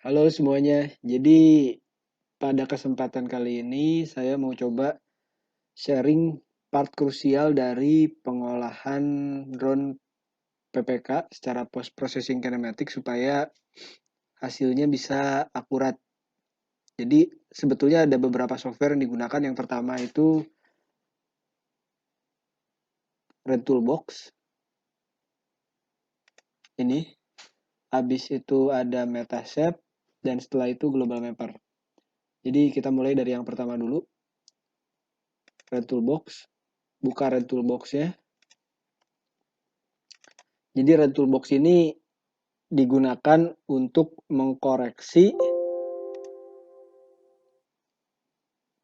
Halo semuanya. Jadi pada kesempatan kali ini saya mau coba sharing part krusial dari pengolahan drone PPK secara post processing kinematic supaya hasilnya bisa akurat. Jadi sebetulnya ada beberapa software yang digunakan. Yang pertama itu Red Toolbox. Ini. Habis itu ada Metashape dan setelah itu Global Mapper. Jadi kita mulai dari yang pertama dulu. Red Toolbox. Buka Red Toolbox-nya. Jadi Red Toolbox ini digunakan untuk mengkoreksi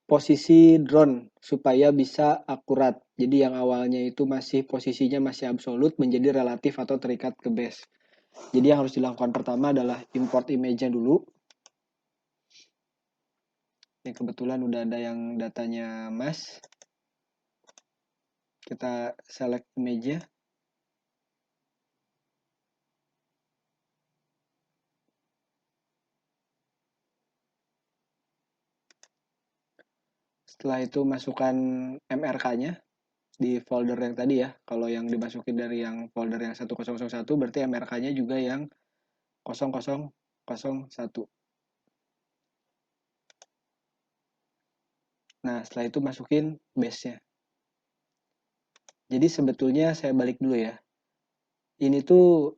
posisi drone supaya bisa akurat. Jadi yang awalnya itu posisinya masih absolut menjadi relatif atau terikat ke base. Jadi yang harus dilakukan pertama adalah import image-nya dulu. Ini kebetulan udah ada yang datanya mas. Kita select image-nya. Setelah itu masukkan MRK-nya di folder yang tadi ya. Kalau yang dimasukin dari yang folder yang 1001 berarti MRK-nya juga yang 0001. Nah, setelah itu masukin base-nya. Jadi sebetulnya saya balik dulu ya. Ini tuh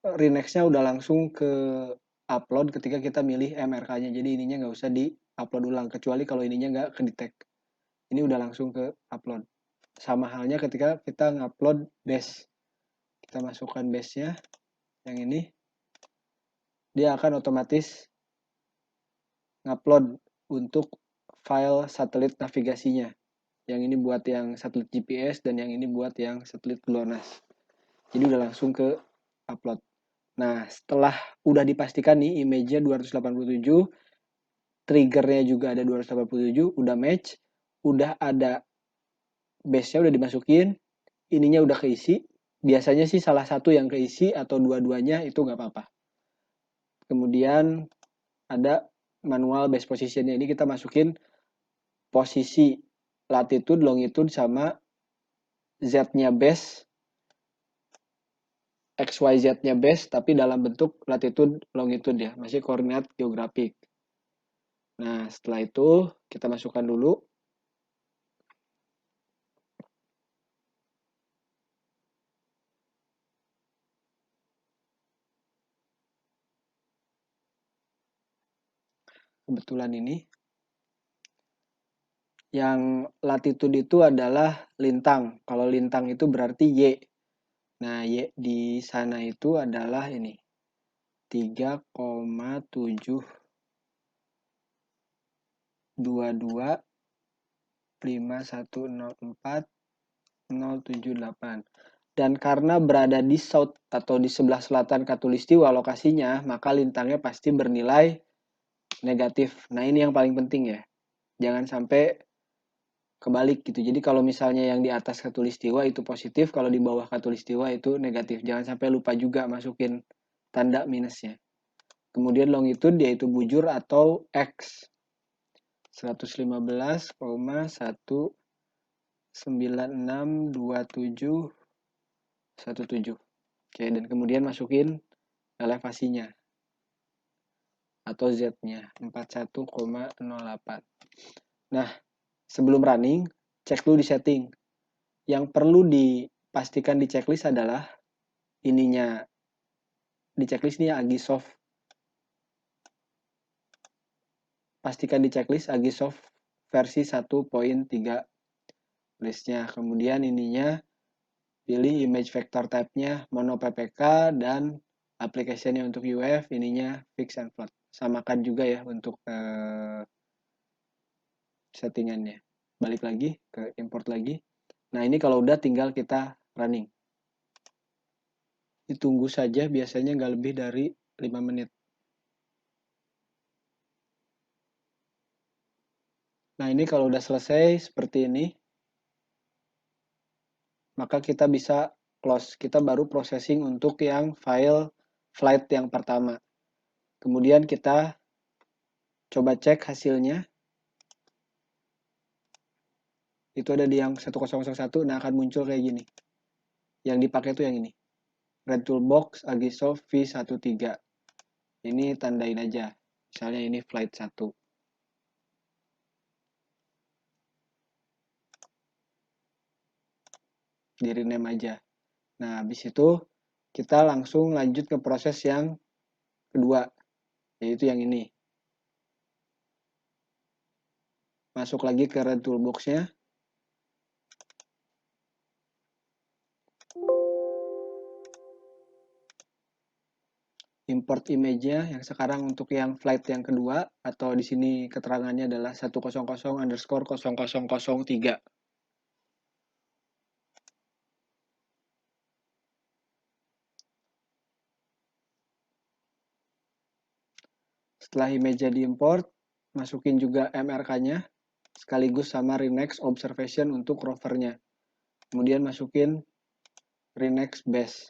Renex-nya udah langsung ke upload ketika kita milih MRK-nya. Jadi ininya nggak usah di-upload ulang. Kecuali kalau ininya nggak ke-detect. Ini udah langsung ke upload. Sama halnya ketika kita ngupload base. Kita masukkan base-nya. Yang ini. Dia akan otomatis ngupload untuk file satelit navigasinya. Yang ini buat yang satelit GPS dan yang ini buat yang satelit GLONASS. Jadi udah langsung ke upload. Nah, setelah udah dipastikan nih image-nya 287, triggernya juga ada 287, udah match, udah ada base-nya udah dimasukin, ininya udah keisi. Biasanya sih salah satu yang keisi atau dua-duanya itu nggak apa-apa. Kemudian ada manual base position-nya. Ini kita masukin posisi latitude, longitude, sama Z-nya base, XYZ-nya base, tapi dalam bentuk latitude, longitude ya, masih koordinat geografik. Nah, setelah itu kita masukkan dulu. Kebetulan ini. Yang latitude itu adalah lintang. Kalau lintang itu berarti Y. Nah, Y di sana itu adalah ini. 3,7225104,078. Dan karena berada di south atau di sebelah selatan Katulistiwa lokasinya, maka lintangnya pasti bernilai negatif. Nah, ini yang paling penting ya. Jangan sampai kebalik gitu. Jadi kalau misalnya yang di atas Katulistiwa itu positif, kalau di bawah Katulistiwa itu negatif. Jangan sampai lupa juga masukin tanda minusnya. Kemudian longitude yaitu bujur atau X. 115,1962717. Oke, dan kemudian masukin elevasinya atau Z-nya 41,08. Nah, sebelum running, cek dulu di setting. Yang perlu dipastikan di checklist adalah ininya. Di checklist nih Agisoft. Pastikan di checklist Agisoft versi 1.3 listnya. Kemudian ininya pilih image vector type-nya mono PPK dan application-nya untuk UF, ininya fix and float. Samakan juga ya untuk settingannya. Balik lagi ke import lagi. Nah, ini kalau udah tinggal kita running. Ditunggu saja, biasanya nggak lebih dari 5 menit. Nah, ini kalau udah selesai seperti ini, maka kita bisa close. Kita baru processing untuk yang file flight yang pertama. Kemudian kita coba cek hasilnya. Itu ada di yang 1001, nah akan muncul kayak gini. Yang dipakai itu yang ini. Red Toolbox Agisoft V13. Ini tandain aja. Misalnya ini flight 1. Di rename aja. Nah, habis itu kita langsung lanjut ke proses yang kedua, yaitu yang ini. Masuk lagi ke Red Toolbox-nya. Import image-nya yang sekarang untuk yang flight yang kedua, atau di sini keterangannya adalah 100_003. Setelah image-nya diimport, masukin juga MRK-nya sekaligus sama Renex Observation untuk rovernya. Kemudian masukin Renex Base.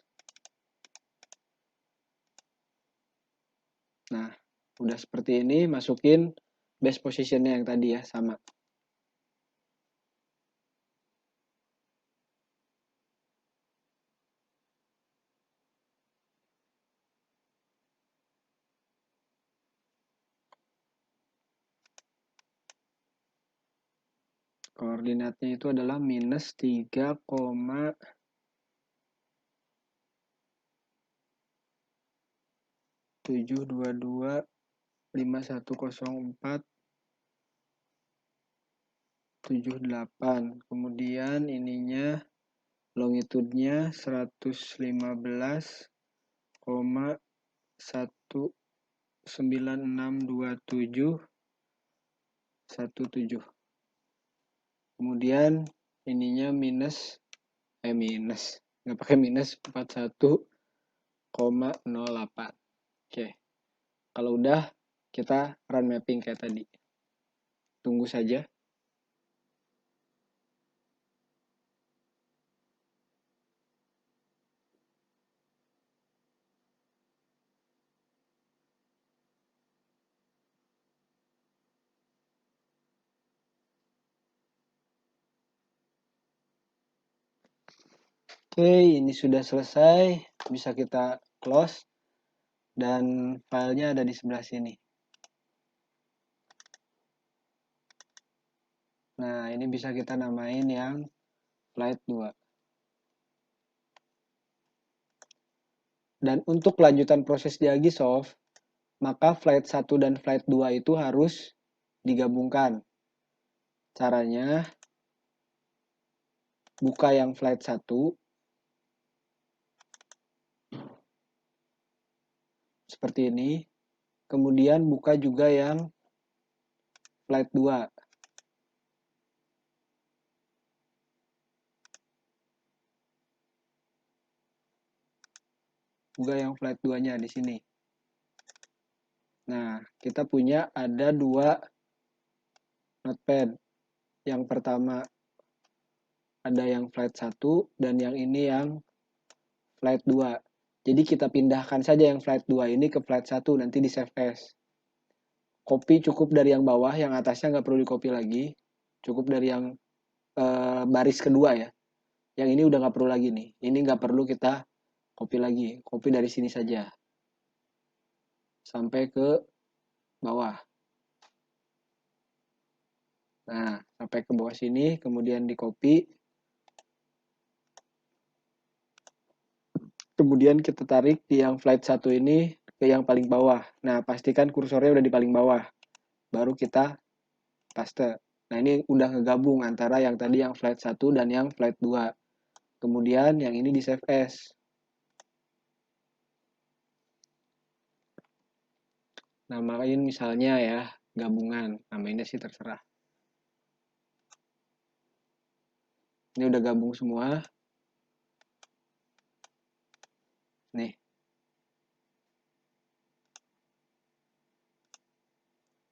Nah, udah seperti ini, masukin base position-nya yang tadi ya, sama. Koordinatnya itu adalah minus 3,722510478. Kemudian ininya longitude-nya 115,1962717. Kemudian ininya minus nggak pakai minus 41,08. Oke, kalau udah kita run mapping kayak tadi. Tunggu saja. Oke, ini sudah selesai. Bisa kita close. Dan filenya ada di sebelah sini. Nah, ini bisa kita namain yang flight 2. Dan untuk kelanjutan proses di Agisoft, maka flight 1 dan flight 2 itu harus digabungkan. Caranya, buka yang flight 1, seperti ini. Kemudian buka juga yang flight 2. Buka yang flight 2-nya di sini. Nah, kita punya ada 2 notepad. Yang pertama ada yang flight 1 dan yang ini yang flight 2. Jadi kita pindahkan saja yang flight 2 ini ke flight 1, nanti di save as. Copy cukup dari yang bawah, yang atasnya nggak perlu di copy lagi. Cukup dari yang baris kedua ya. Yang ini udah nggak perlu lagi nih. Ini nggak perlu kita copy lagi. Copy dari sini saja. Sampai ke bawah. Nah, sampai ke bawah sini, kemudian di copy. Kemudian kita tarik di yang flight 1 ini ke yang paling bawah. Nah, pastikan kursornya udah di paling bawah. Baru kita paste. Nah, ini udah ngegabung antara yang tadi yang flight 1 dan yang flight 2. Kemudian yang ini di save as. Namain misalnya ya, gabungan. Namanya sih terserah. Ini udah gabung semua. Nih.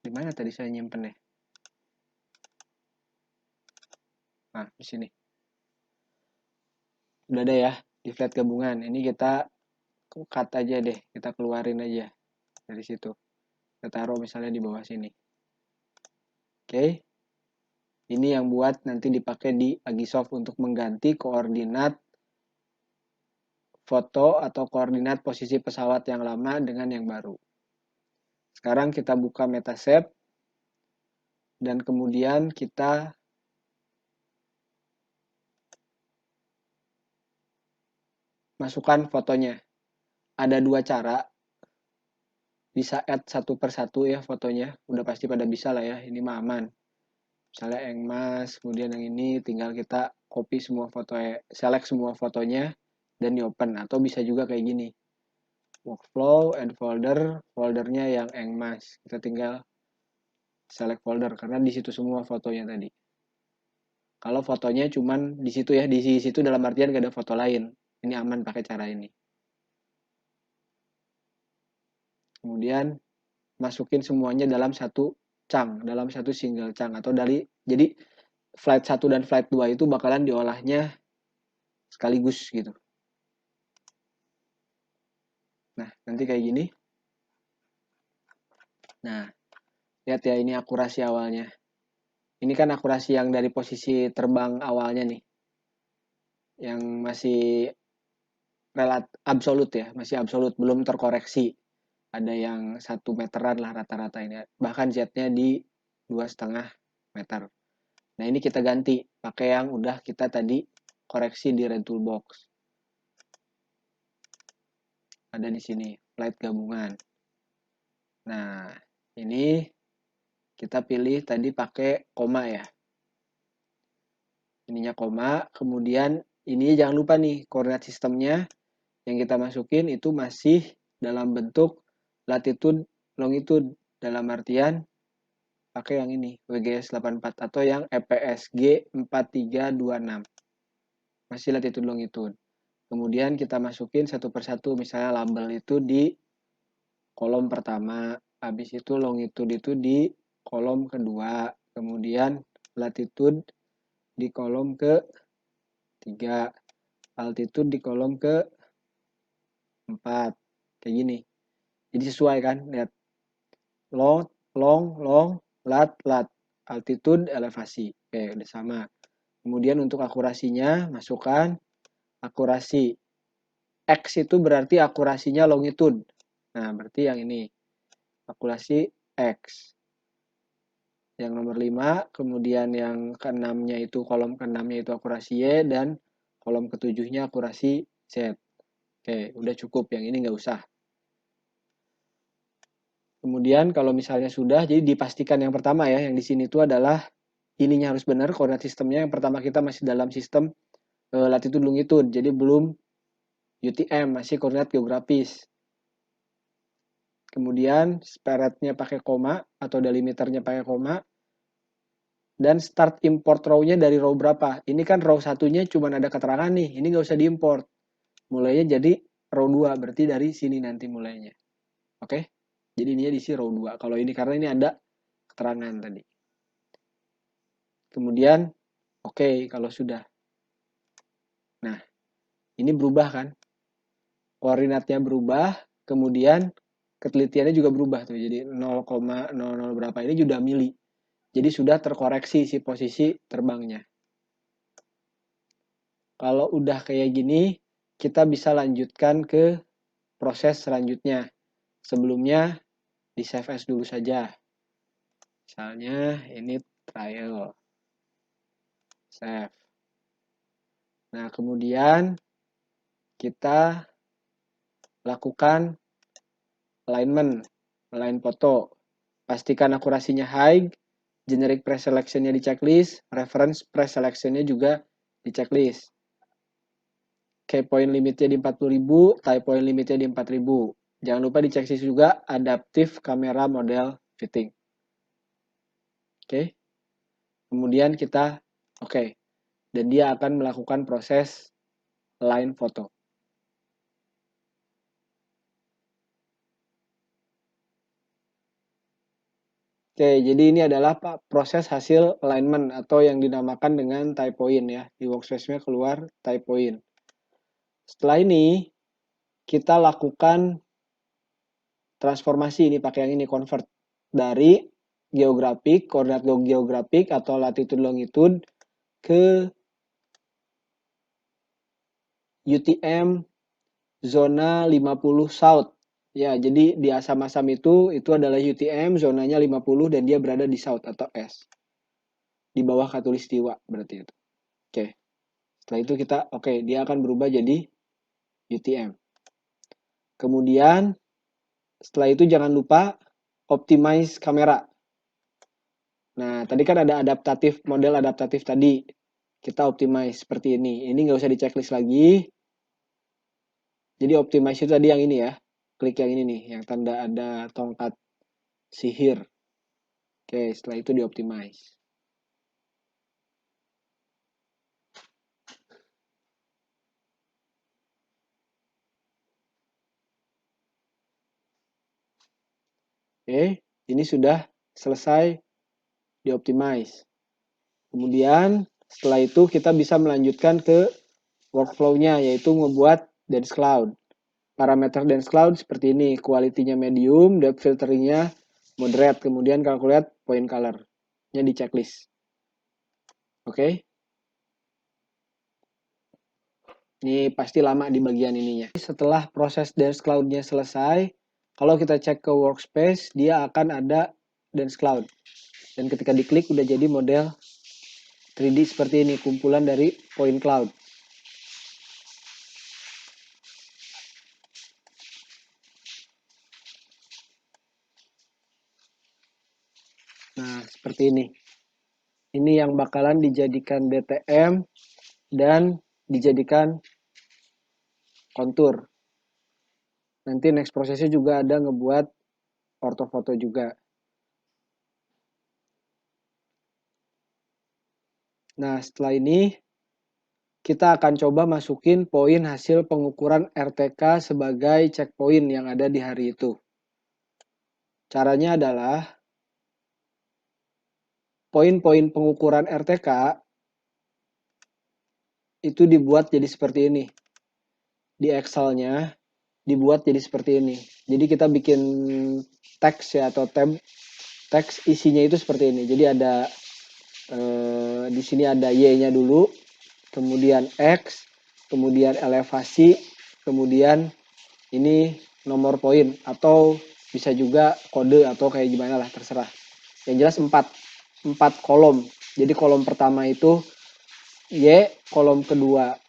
Di mana tadi saya nyimpen ya? Nah, di sini. Udah ada ya, di flight gabungan. Ini kita cut aja deh, kita keluarin aja dari situ. Kita taruh misalnya di bawah sini. Oke. Ini yang buat nanti dipakai di Agisoft untuk mengganti koordinat foto atau koordinat posisi pesawat yang lama dengan yang baru. Sekarang kita buka Metaset dan kemudian kita masukkan fotonya. Ada dua cara. Bisa add satu persatu ya fotonya. Udah pasti pada bisa lah ya. Ini mah aman. Misalnya yang mas, kemudian yang ini tinggal kita copy semua foto, select semua fotonya dan di open. Atau bisa juga kayak gini. Workflow and folder, foldernya yang engmas. Kita tinggal select folder karena di situ semua fotonya tadi. Kalau fotonya cuman di situ ya, di situ dalam artian gak ada foto lain. Ini aman pakai cara ini. Kemudian masukin semuanya dalam satu chunk, dalam satu single chunk atau jadi flight 1 dan flight 2 itu bakalan diolahnya sekaligus gitu. Nah, nanti kayak gini. Nah, lihat ya ini akurasi awalnya. Ini kan akurasi yang dari posisi terbang awalnya nih. Yang masih absolut ya, masih absolut, belum terkoreksi. Ada yang 1 meteran lah rata-rata ini. Bahkan Z-nya di 2,5 meter. Nah, ini kita ganti pakai yang udah kita tadi koreksi di Red Toolbox. Ada di sini, flight gabungan. Nah, ini kita pilih tadi pakai koma ya. Ininya koma, kemudian ini jangan lupa nih, koordinat sistemnya yang kita masukin itu masih dalam bentuk latitude, longitude, dalam artian pakai yang ini, WGS 84 atau yang EPSG 4326. Masih latitude longitude. Kemudian kita masukin satu persatu, misalnya label itu di kolom pertama, habis itu longitude itu di kolom kedua, kemudian latitude di kolom ke-3, altitude di kolom ke-4, kayak gini. Jadi sesuai kan, lihat long, lat, altitude, elevasi. Oke, udah sama. Kemudian untuk akurasinya, masukkan akurasi. X itu berarti akurasinya longitude. Nah, berarti yang ini. Akurasi X. Yang nomor 5, kemudian yang ke-6-nya itu, kolom ke-6-nya itu akurasi Y, dan kolom ke-7-nya akurasi Z. Oke, udah cukup. Yang ini nggak usah. Kemudian kalau misalnya sudah, jadi dipastikan yang pertama ya, yang di sini itu adalah ininya harus benar, koordinat sistemnya. Yang pertama kita masih dalam sistem latitude longitude, jadi belum UTM, masih koordinat geografis. Kemudian sparetnya pakai koma atau delimiternya pakai koma. Dan start import row-nya dari row berapa. Ini kan row satunya cuma ada keterangan nih, ini nggak usah diimport. Mulainya jadi row 2, berarti dari sini nanti mulainya. Oke? Jadi ini diisi row 2. Kalau ini karena ini ada keterangan tadi. Kemudian, oke, kalau sudah. Nah, ini berubah kan? Koordinatnya berubah, kemudian ketelitiannya juga berubah tuh. Jadi 0,00 berapa ini sudah mili. Jadi sudah terkoreksi si posisi terbangnya. Kalau udah kayak gini, kita bisa lanjutkan ke proses selanjutnya. Sebelumnya di save as dulu saja. Misalnya ini trial. Save. Nah, kemudian kita lakukan alignment, align foto. Pastikan akurasinya high, generic preselection-nya di checklist, reference preselection-nya juga di checklist. Key point limitnya di 40.000, tie point limitnya di 4.000. Jangan lupa di checklist juga adaptive camera model fitting. Oke. Kemudian kita oke. Dan dia akan melakukan proses align foto. Oke, jadi ini adalah proses hasil alignment atau yang dinamakan dengan tie point ya. Di workspace-nya keluar tie point. Setelah ini, kita lakukan transformasi ini pakai yang ini, convert dari geografik, koordinat geografik atau latitude longitude ke UTM zona 50 south. Ya, jadi di asam-asam itu adalah UTM, zonanya 50 dan dia berada di south atau S. Di bawah khatulistiwa berarti itu. Oke. Setelah itu kita dia akan berubah jadi UTM. Kemudian setelah itu jangan lupa optimize kamera. Nah, tadi kan ada model adaptatif tadi. Kita optimize seperti ini. Ini nggak usah di checklist lagi. Jadi optimize itu tadi yang ini ya. Klik yang ini nih, yang tanda ada tongkat sihir. Oke, setelah itu di optimize. Oke, ini sudah selesai di optimize. Kemudian setelah itu kita bisa melanjutkan ke workflow-nya, yaitu membuat dense cloud. Parameter dense cloud seperti ini, quality-nya medium, depth filtering-nya moderate, kemudian calculate point color-nya di checklist. Oke. Ini pasti lama di bagian ininya. Setelah proses dense cloud-nya selesai, kalau kita cek ke workspace, dia akan ada dense cloud. Dan ketika diklik udah jadi model 3D seperti ini, kumpulan dari point cloud. Nah, seperti ini. Ini yang bakalan dijadikan DTM dan dijadikan kontur. Nanti next prosesnya juga ada ngebuat ortofoto juga. Nah, setelah ini kita akan coba masukin poin hasil pengukuran RTK sebagai checkpoint yang ada di hari itu. Caranya adalah poin-poin pengukuran RTK itu dibuat jadi seperti ini. Di Excel-nya dibuat jadi seperti ini. Jadi kita bikin teks ya atau tab teks isinya itu seperti ini. Jadi ada di sini ada Y-nya dulu, kemudian X, kemudian elevasi, kemudian ini nomor poin atau bisa juga kode atau kayak gimana lah terserah. Yang jelas 4 kolom. Jadi kolom pertama itu Y, kolom kedua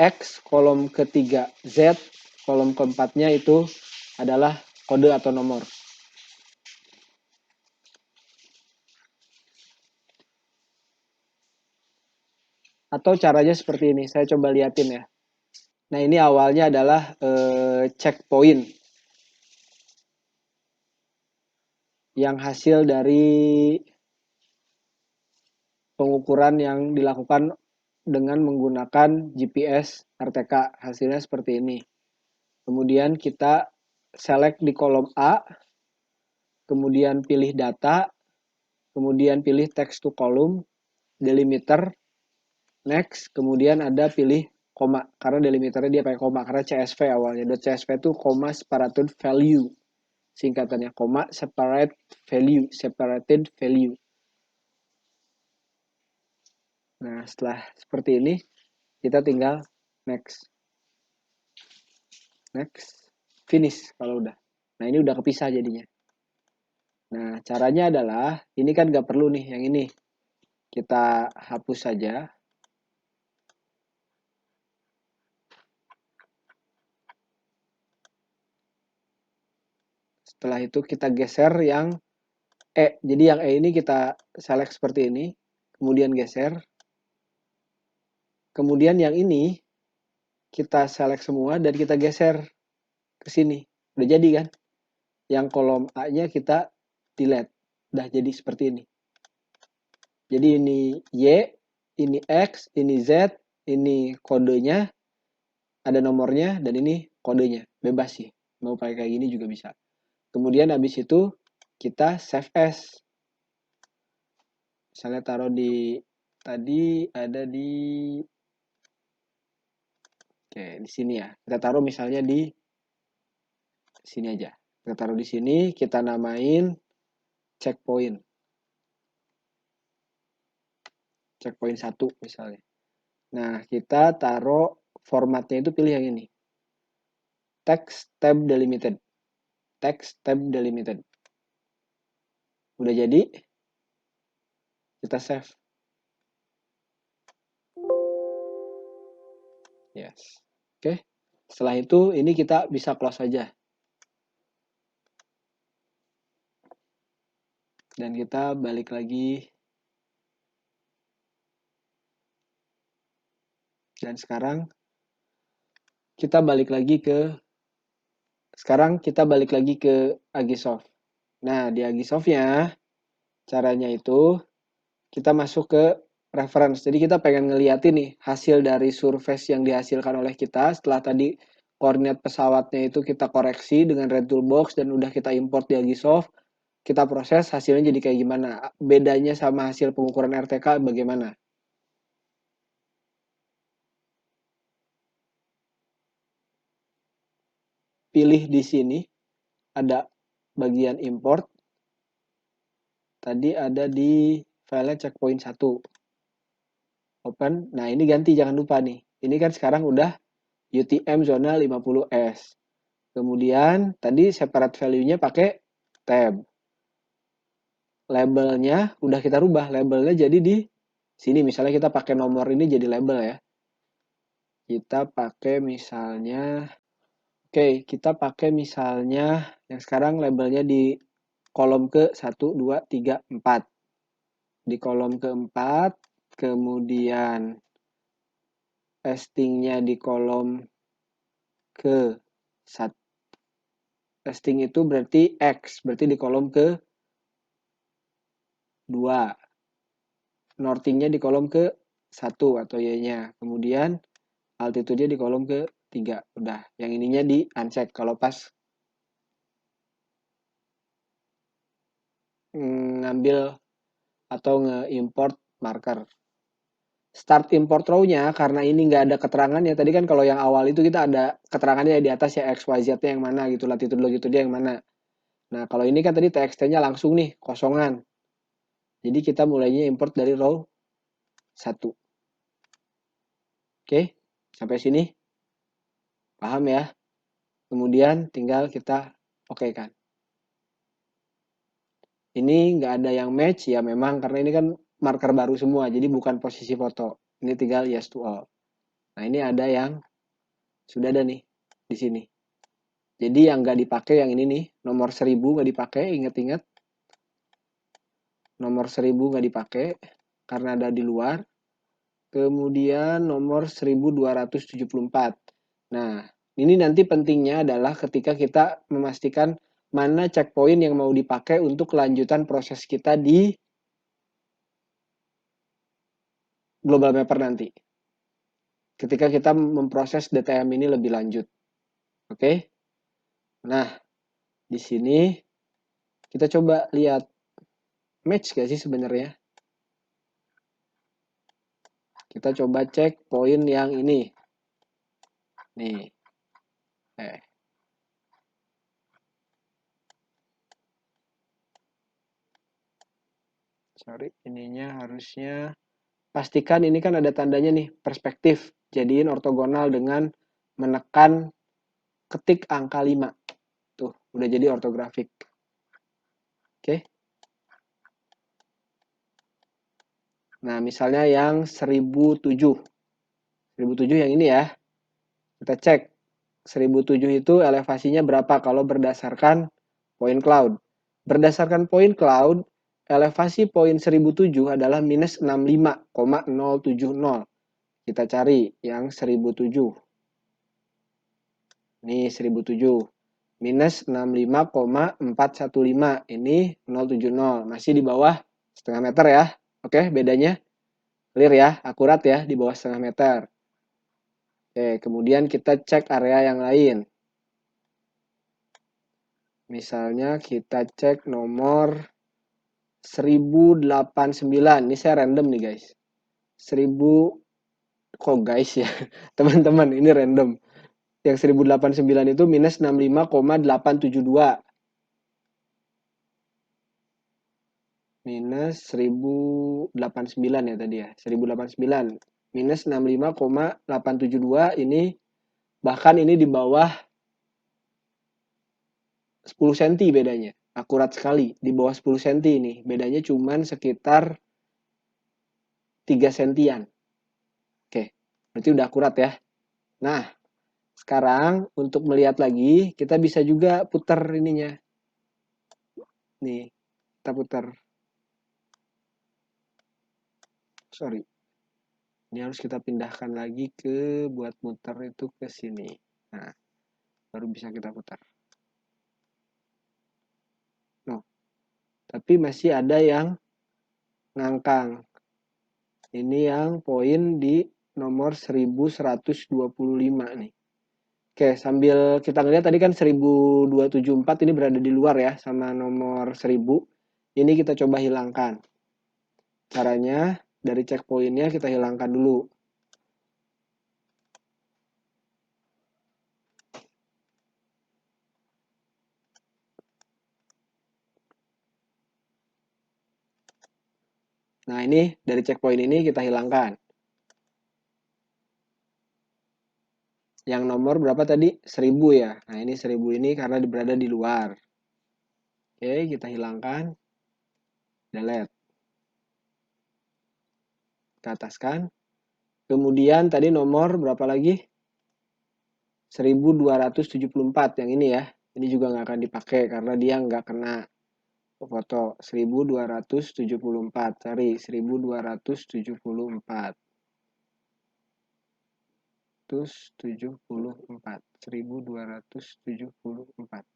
X, kolom ketiga Z, kolom keempatnya itu adalah kode atau nomor. Atau caranya seperti ini, saya coba liatin ya. Nah, ini awalnya adalah checkpoint yang hasil dari pengukuran yang dilakukan dengan menggunakan GPS RTK. Hasilnya seperti ini. Kemudian kita select di kolom A, kemudian pilih data, kemudian pilih text to column, delimiter, next, kemudian ada pilih koma, karena delimiternya dia pakai koma, karena CSV awalnya. .csv itu koma separated value, singkatannya koma separated value. Nah, setelah seperti ini, kita tinggal next, finish kalau udah. Nah, ini udah kepisah jadinya. Nah, caranya adalah, ini kan nggak perlu nih yang ini. Kita hapus saja. Setelah itu kita geser yang E. Jadi yang E ini kita select seperti ini. Kemudian geser. Kemudian yang ini kita select semua dan kita geser ke sini. Udah jadi kan? Yang kolom A-nya kita delete. Udah jadi seperti ini. Jadi ini Y, ini X, ini Z, ini kodenya, ada nomornya, dan ini kodenya. Bebas sih. Mau pakai kayak gini juga bisa. Kemudian habis itu kita save as. Misalnya taruh di, tadi ada di Oke, di sini ya. Kita taruh misalnya di sini aja. Kita taruh di sini, kita namain checkpoint. Checkpoint 1 misalnya. Nah, kita taruh formatnya itu pilih yang ini. Text tab delimited. Text tab delimited. Udah jadi, kita save. Yes. Oke. Setelah itu, ini kita bisa close aja. Dan kita balik lagi. Dan sekarang kita balik lagi ke Agisoft. Nah, di Agisoft-nya caranya itu kita masuk ke reference. Jadi kita pengen ngeliatin nih hasil dari surface yang dihasilkan oleh kita setelah tadi koordinat pesawatnya itu kita koreksi dengan Red Toolbox dan udah kita import di Agisoft. Kita proses hasilnya jadi kayak gimana. Bedanya sama hasil pengukuran RTK bagaimana. Pilih di sini ada bagian import. Tadi ada di file checkpoint 1. Open. Nah, ini ganti jangan lupa nih. Ini kan sekarang udah UTM zona 50S. Kemudian tadi separate value-nya pakai tab. Labelnya udah kita rubah. Labelnya jadi di sini. Misalnya kita pakai nomor ini jadi label ya. Kita pakai misalnya, oke, kita pakai misalnya yang sekarang labelnya di kolom ke 1, 2, 3, 4. Di kolom keempat, kemudian pasting-nya di kolom ke 1. Pasting itu berarti X, berarti di kolom ke 2. Northing-nya di kolom ke 1 atau Y-nya. Kemudian altitude-nya di kolom ke 3. Udah, yang ininya di uncheck kalau pas ngambil atau nge-import marker. Start import row-nya karena ini nggak ada keterangannya. Tadi kan kalau yang awal itu kita ada keterangannya di atas ya XYZ-nya yang mana gitu, latitude longitude yang mana. Nah, kalau ini kan tadi TXT-nya langsung nih, kosongan. Jadi kita mulainya import dari row 1. Oke, sampai sini paham ya? Kemudian tinggal kita oke kan. Ini nggak ada yang match ya memang karena ini kan marker baru semua, jadi bukan posisi foto. Ini tinggal yes to all. Nah, ini ada yang sudah ada nih di sini. Jadi yang nggak dipakai yang ini nih, nomor 1000 nggak dipakai, ingat-ingat. Nomor 1000 nggak dipakai karena ada di luar. Kemudian nomor 1274. Nah, ini nanti pentingnya adalah ketika kita memastikan mana checkpoint yang mau dipakai untuk kelanjutan proses kita di Global Mapper nanti. Ketika kita memproses DTM ini lebih lanjut. Oke? Nah, di sini kita coba lihat match gak sih sebenarnya? Kita coba cek poin yang ini. Nih. Sorry, ininya harusnya pastikan ini kan ada tandanya nih, perspektif. Jadiin ortogonal dengan menekan ketik angka 5. Tuh, udah jadi ortografik. Oke. Nah, misalnya yang 1007. 1007 yang ini ya. Kita cek. 1007 itu elevasinya berapa kalau berdasarkan point cloud. Berdasarkan point cloud, elevasi poin 1007 adalah minus 65,070. Kita cari yang 1007. Ini 1007. Minus 65,415. Ini 070. Masih di bawah setengah meter ya. Oke, bedanya clear ya, akurat ya, di bawah setengah meter. Oke, kemudian kita cek area yang lain. Misalnya kita cek nomor 1089. Ini saya random nih guys. 1089. kok guys ya, teman-teman, ini random. Yang 1089 itu minus 65,872. Minus 1089 ya tadi ya. 1089 minus 65,872 ini, bahkan ini di bawah 10 cm bedanya. Akurat sekali di bawah 10 cm ini. Bedanya cuman sekitar 3 sentian. Oke, berarti udah akurat ya. Nah, sekarang untuk melihat lagi, kita bisa juga putar ininya. Nih, kita putar. Sorry. Ini harus kita pindahkan lagi ke buat muter itu ke sini. Nah, baru bisa kita putar. No, tapi masih ada yang ngangkang. Ini yang poin di nomor 1125 nih. Oke, sambil kita ngeliat tadi kan 1274 ini berada di luar ya sama nomor 1000. Ini kita coba hilangkan. Caranya dari checkpointnya kita hilangkan dulu. Nah, ini dari checkpoint ini kita hilangkan. Yang nomor berapa tadi? 1000 ya. Nah, ini 1000 ini karena berada di luar. Oke, kita hilangkan. Delete. Kita ataskan. Kemudian tadi nomor berapa lagi? 1274 yang ini ya. Ini juga nggak akan dipakai karena dia nggak kena foto. 1274. Cari 1274. 1274.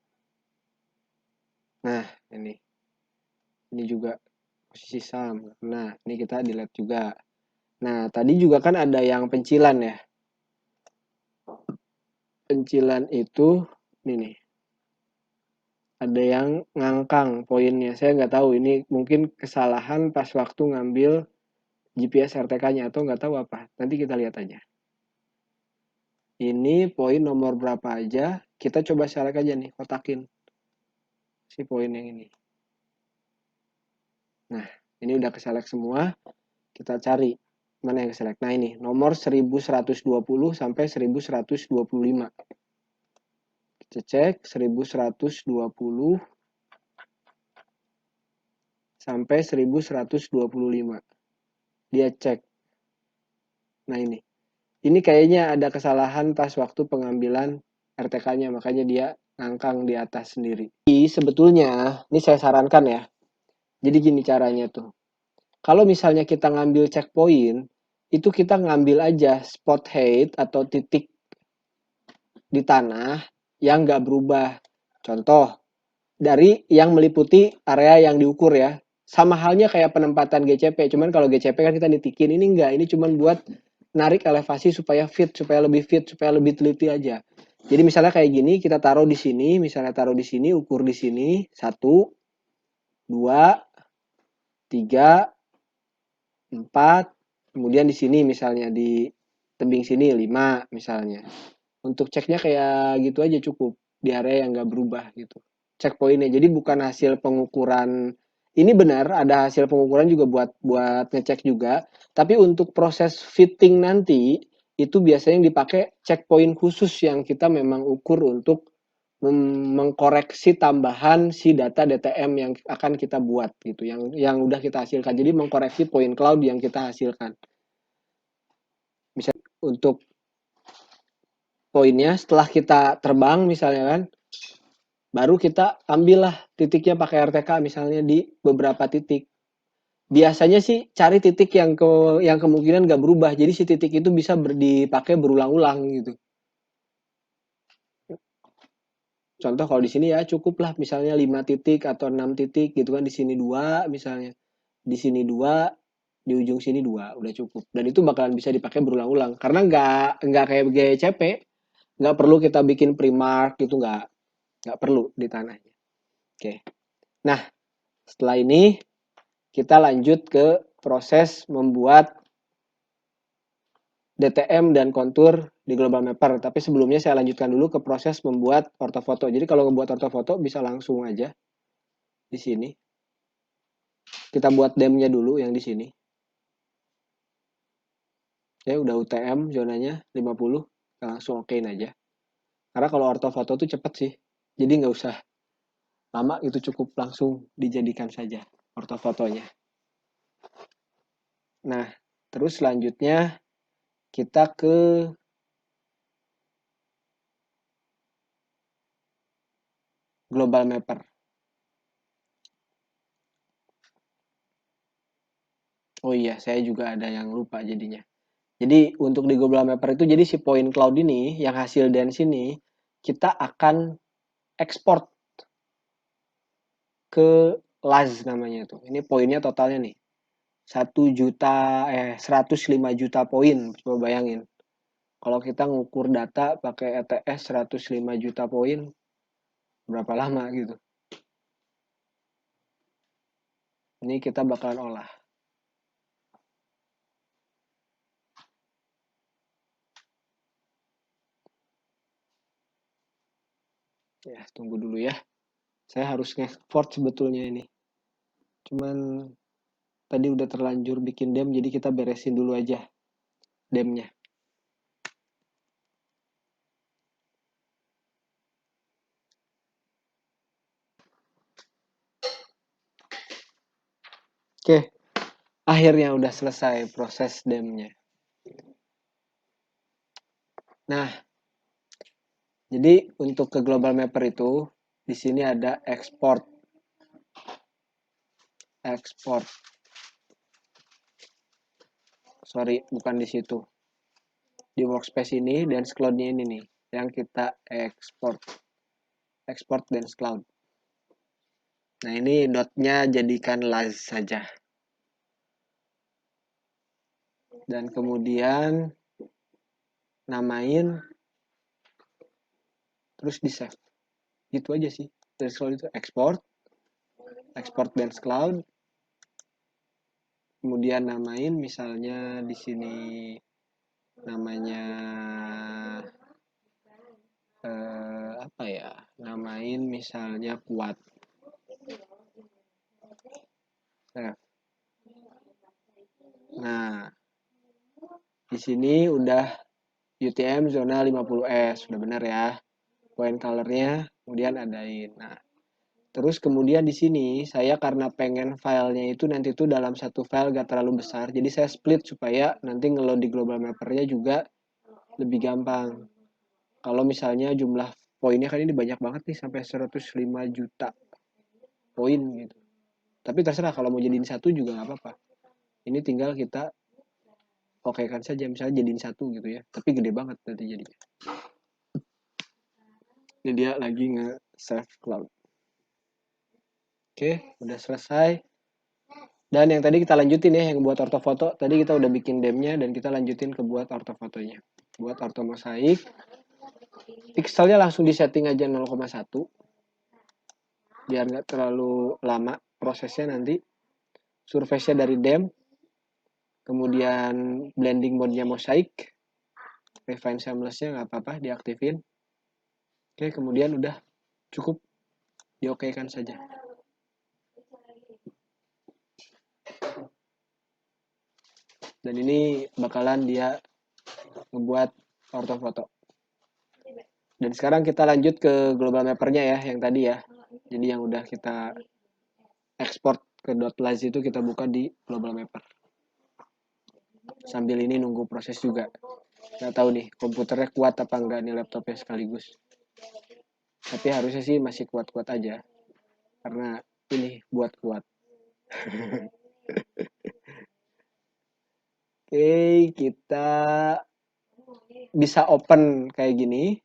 Nah, ini juga posisi sama. Nah, ini kita delete juga. Nah, tadi juga kan ada yang pencilan ya. Pencilan itu ini nih. Ada yang ngangkang poinnya. Saya nggak tahu ini mungkin kesalahan pas waktu ngambil GPS RTK-nya atau nggak tahu apa. Nanti kita lihat aja. Ini poin nomor berapa aja. Kita coba select aja nih, kotakin si poin yang ini. Nah, ini udah keselect semua. Kita cari mana yang keselect. Nah, ini nomor 1120 sampai 1125. Kita cek 1120 sampai 1125. Dia cek. Nah, ini kayaknya ada kesalahan pas waktu pengambilan RTK-nya, makanya dia ngangkang di atas sendiri. Sebetulnya, ini saya sarankan ya. Jadi gini caranya tuh. Kalau misalnya kita ngambil checkpoint, itu kita ngambil aja spot height atau titik di tanah yang nggak berubah. Contoh, dari yang meliputi area yang diukur ya. Sama halnya kayak penempatan GCP, cuman kalau GCP kan kita nitikin, ini enggak, ini cuman buat narik elevasi supaya fit, supaya lebih teliti aja. Jadi misalnya kayak gini, kita taruh di sini, misalnya taruh di sini, ukur di sini, 1, 2, 3, 4, kemudian di sini misalnya di tebing sini 5 misalnya. Untuk ceknya kayak gitu aja cukup, di area yang nggak berubah gitu. Checkpointnya, jadi bukan hasil pengukuran. Ini benar ada hasil pengukuran juga buat ngecek juga, tapi untuk proses fitting nanti itu biasanya yang dipakai checkpoint khusus yang kita memang ukur untuk mengkoreksi tambahan si data DTM yang akan kita buat gitu, yang udah kita hasilkan. Jadi mengkoreksi point cloud yang kita hasilkan. Misalnya untuk poinnya setelah kita terbang misalnya kan, baru kita ambillah titiknya pakai RTK misalnya di beberapa titik. Biasanya sih cari titik yang kemungkinan nggak berubah. Jadi si titik itu bisa dipakai berulang-ulang gitu. Contoh kalau di sini ya cukuplah misalnya 5 titik atau 6 titik gitu kan, di sini 2 misalnya. Di sini 2, di ujung sini 2, udah cukup. Dan itu bakalan bisa dipakai berulang-ulang karena nggak kayak GCP, nggak perlu kita bikin pre-mark gitu, nggak perlu di tanahnya. Oke. Nah, setelah ini kita lanjut ke proses membuat DTM dan kontur di Global Mapper. Tapi sebelumnya saya lanjutkan dulu ke proses membuat ortofoto. Jadi kalau membuat ortofoto bisa langsung aja di sini. Kita buat dem-nya dulu yang di sini. Ya udah UTM zonanya 50, kita langsung okein aja. Karena kalau ortofoto tuh cepet sih. Jadi nggak usah lama, itu cukup langsung dijadikan saja ortofotonya. Nah, terus selanjutnya kita ke Global Mapper. Oh iya, saya juga ada yang lupa jadinya. Jadi untuk di Global Mapper itu, jadi si point cloud ini yang hasil dance ini kita akan ekspor ke LAZ namanya itu. Ini poinnya totalnya nih. 105 juta poin. Coba bayangin. Kalau kita ngukur data pakai ETS 105 juta poin, berapa lama gitu. Ini kita bakalan olah. Ya, tunggu dulu ya. Saya harus nge-export sebetulnya ini. Cuman tadi udah terlanjur bikin dem, jadi kita beresin dulu aja demnya. Oke, akhirnya udah selesai proses demnya. Nah, jadi untuk ke Global Mapper itu, di sini ada export. Sorry, bukan di situ. Di workspace ini, dance cloud-nya ini nih, yang kita export. Export dance cloud. Nah, ini dotnya jadikan LAZ saja. Dan kemudian namain, terus di save. Gitu aja sih. Dance cloud itu export dance cloud. Kemudian namain, misalnya di sini namanya apa ya? Namain misalnya kuat. Nah, di sini udah UTM zona 50S, sudah benar ya. Point colornya, kemudian adain. Nah, terus kemudian di sini saya karena pengen filenya itu nanti tuh dalam satu file gak terlalu besar, jadi saya split supaya nanti ngeload di Global Mapper-nya juga lebih gampang. Kalau misalnya jumlah poinnya kan ini banyak banget nih, sampai 105 juta poin gitu. Tapi terserah kalau mau jadiin satu juga nggak apa-apa. Ini tinggal kita oke kan saja, misalnya jadiin satu gitu ya. Tapi gede banget nanti jadinya. Ini dia lagi nge-save cloud. Oke, udah selesai. Dan yang tadi kita lanjutin ya, yang buat ortofoto. Tadi kita udah bikin demnya dan kita lanjutin ke buat ortofotonya. Buat orto mosaik, pixelnya langsung disetting aja 0,1. Biar nggak terlalu lama prosesnya nanti. Surface-nya dari dem. Kemudian blending mode-nya mosaik. Refine seamless-nya nggak apa-apa, diaktifin. Oke, kemudian udah cukup. Diokekan saja. Dan ini bakalan dia ngebuat ortofoto. Dan sekarang kita lanjut ke global mapper-nya ya, yang tadi ya. Jadi yang udah kita ekspor ke .laz itu kita buka di global mapper. Sambil ini nunggu proses juga. Nggak tahu nih komputernya kuat apa enggak nih laptopnya sekaligus. Tapi harusnya sih masih kuat-kuat aja. Karena ini buat kuat. Oke, kita bisa open kayak gini.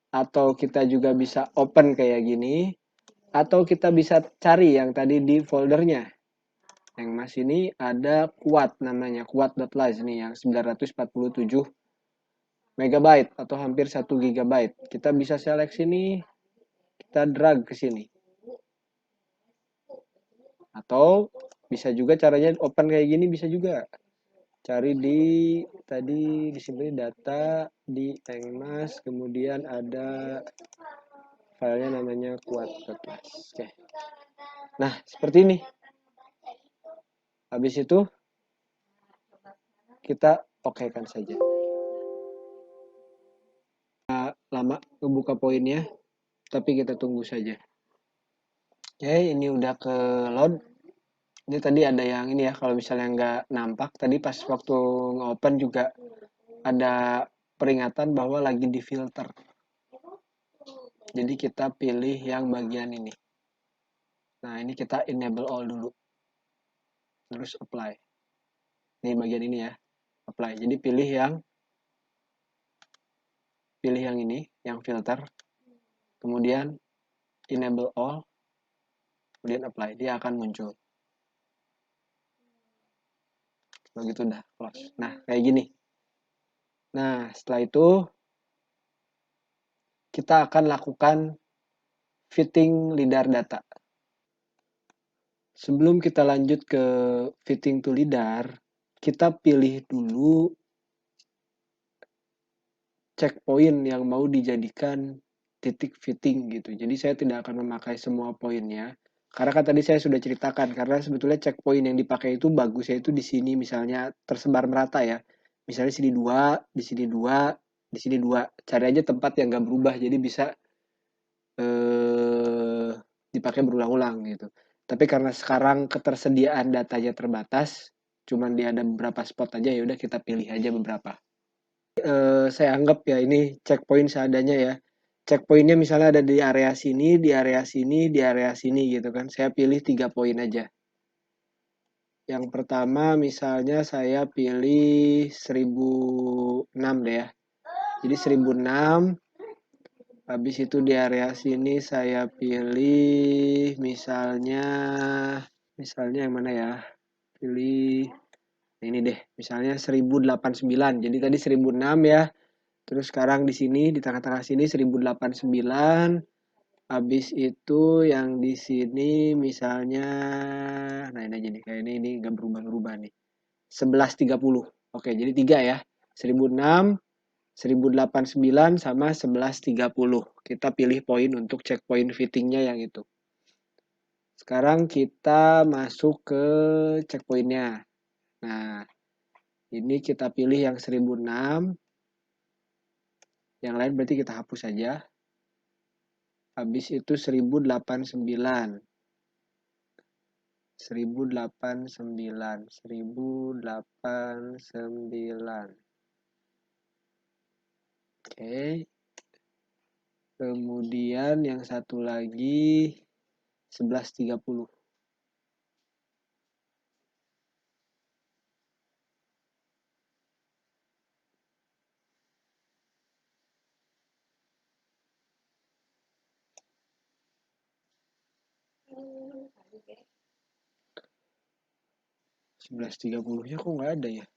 Atau kita juga bisa open kayak gini. Atau kita bisa cari yang tadi di foldernya. Yang mas ini ada kuat namanya, kuat.laz nih yang 947 megabyte atau hampir 1 gigabyte. Kita bisa select sini, kita drag ke sini. Atau bisa juga caranya open kayak gini, bisa juga. Cari tadi di sini data di Tengmas, kemudian ada filenya namanya kuat.las. Oke. Nah, seperti ini. Habis itu kita okekan saja. Lama ngebuka poinnya, tapi kita tunggu saja. Oke, ini udah ke load. Ini tadi ada yang ini ya, kalau misalnya nggak nampak, tadi pas waktu nge-open juga ada peringatan bahwa lagi di filter. Jadi kita pilih yang bagian ini. Nah, ini kita enable all dulu. Terus apply. Ini bagian ini ya, apply. Jadi pilih yang ini, yang filter. Kemudian enable all, kemudian apply. Dia akan muncul. Begitu udah close. Nah, kayak gini. Nah, setelah itu kita akan lakukan fitting lidar data. Sebelum kita lanjut ke fitting to lidar, kita pilih dulu checkpoint yang mau dijadikan titik fitting gitu. Jadi saya tidak akan memakai semua poinnya. Karena kan tadi saya sudah ceritakan, karena sebetulnya checkpoint yang dipakai itu bagusnya itu di sini misalnya tersebar merata ya. Misalnya sini 2, di sini 2, di sini 2. Cari aja tempat yang gak berubah, jadi bisa dipakai berulang-ulang gitu. Tapi karena sekarang ketersediaan datanya terbatas, cuman di ada beberapa spot aja, ya udah kita pilih aja beberapa. Saya anggap ya ini checkpoint seadanya ya. Checkpointnya misalnya ada di area sini, di area sini, di area sini gitu kan. Saya pilih 3 poin aja. Yang pertama misalnya saya pilih 1006 deh ya. Jadi 1006. Habis itu di area sini saya pilih misalnya yang mana ya? Pilih ini deh, misalnya 1089. Jadi tadi 1006 ya. Terus sekarang di sini di tengah-tengah sini 1089. Habis itu yang di sini misalnya nah ini aja nih, kayak ini enggak berubah-ubah nih. 1130. Oke, jadi 3 ya. 1006, 1089 sama 1130. Kita pilih poin untuk checkpoint fittingnya yang itu. Sekarang kita masuk ke checkpointnya. Nah, ini kita pilih yang 1006. Yang lain berarti kita hapus saja. Habis itu 1089. 1089. Oke. Kemudian yang satu lagi 1130. Sebelas tiga puluhnya kok nggak ada ya?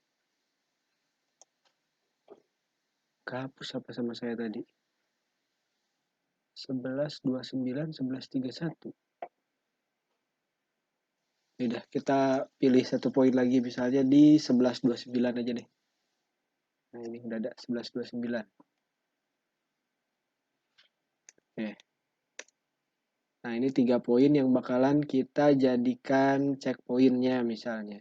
Kehapus apa sama saya tadi? 1129, 1131. Udah, kita pilih satu poin lagi misalnya di 1129 aja deh. Nah, ini udah ada 1129. Oke. Nah, ini 3 poin yang bakalan kita jadikan checkpointnya misalnya.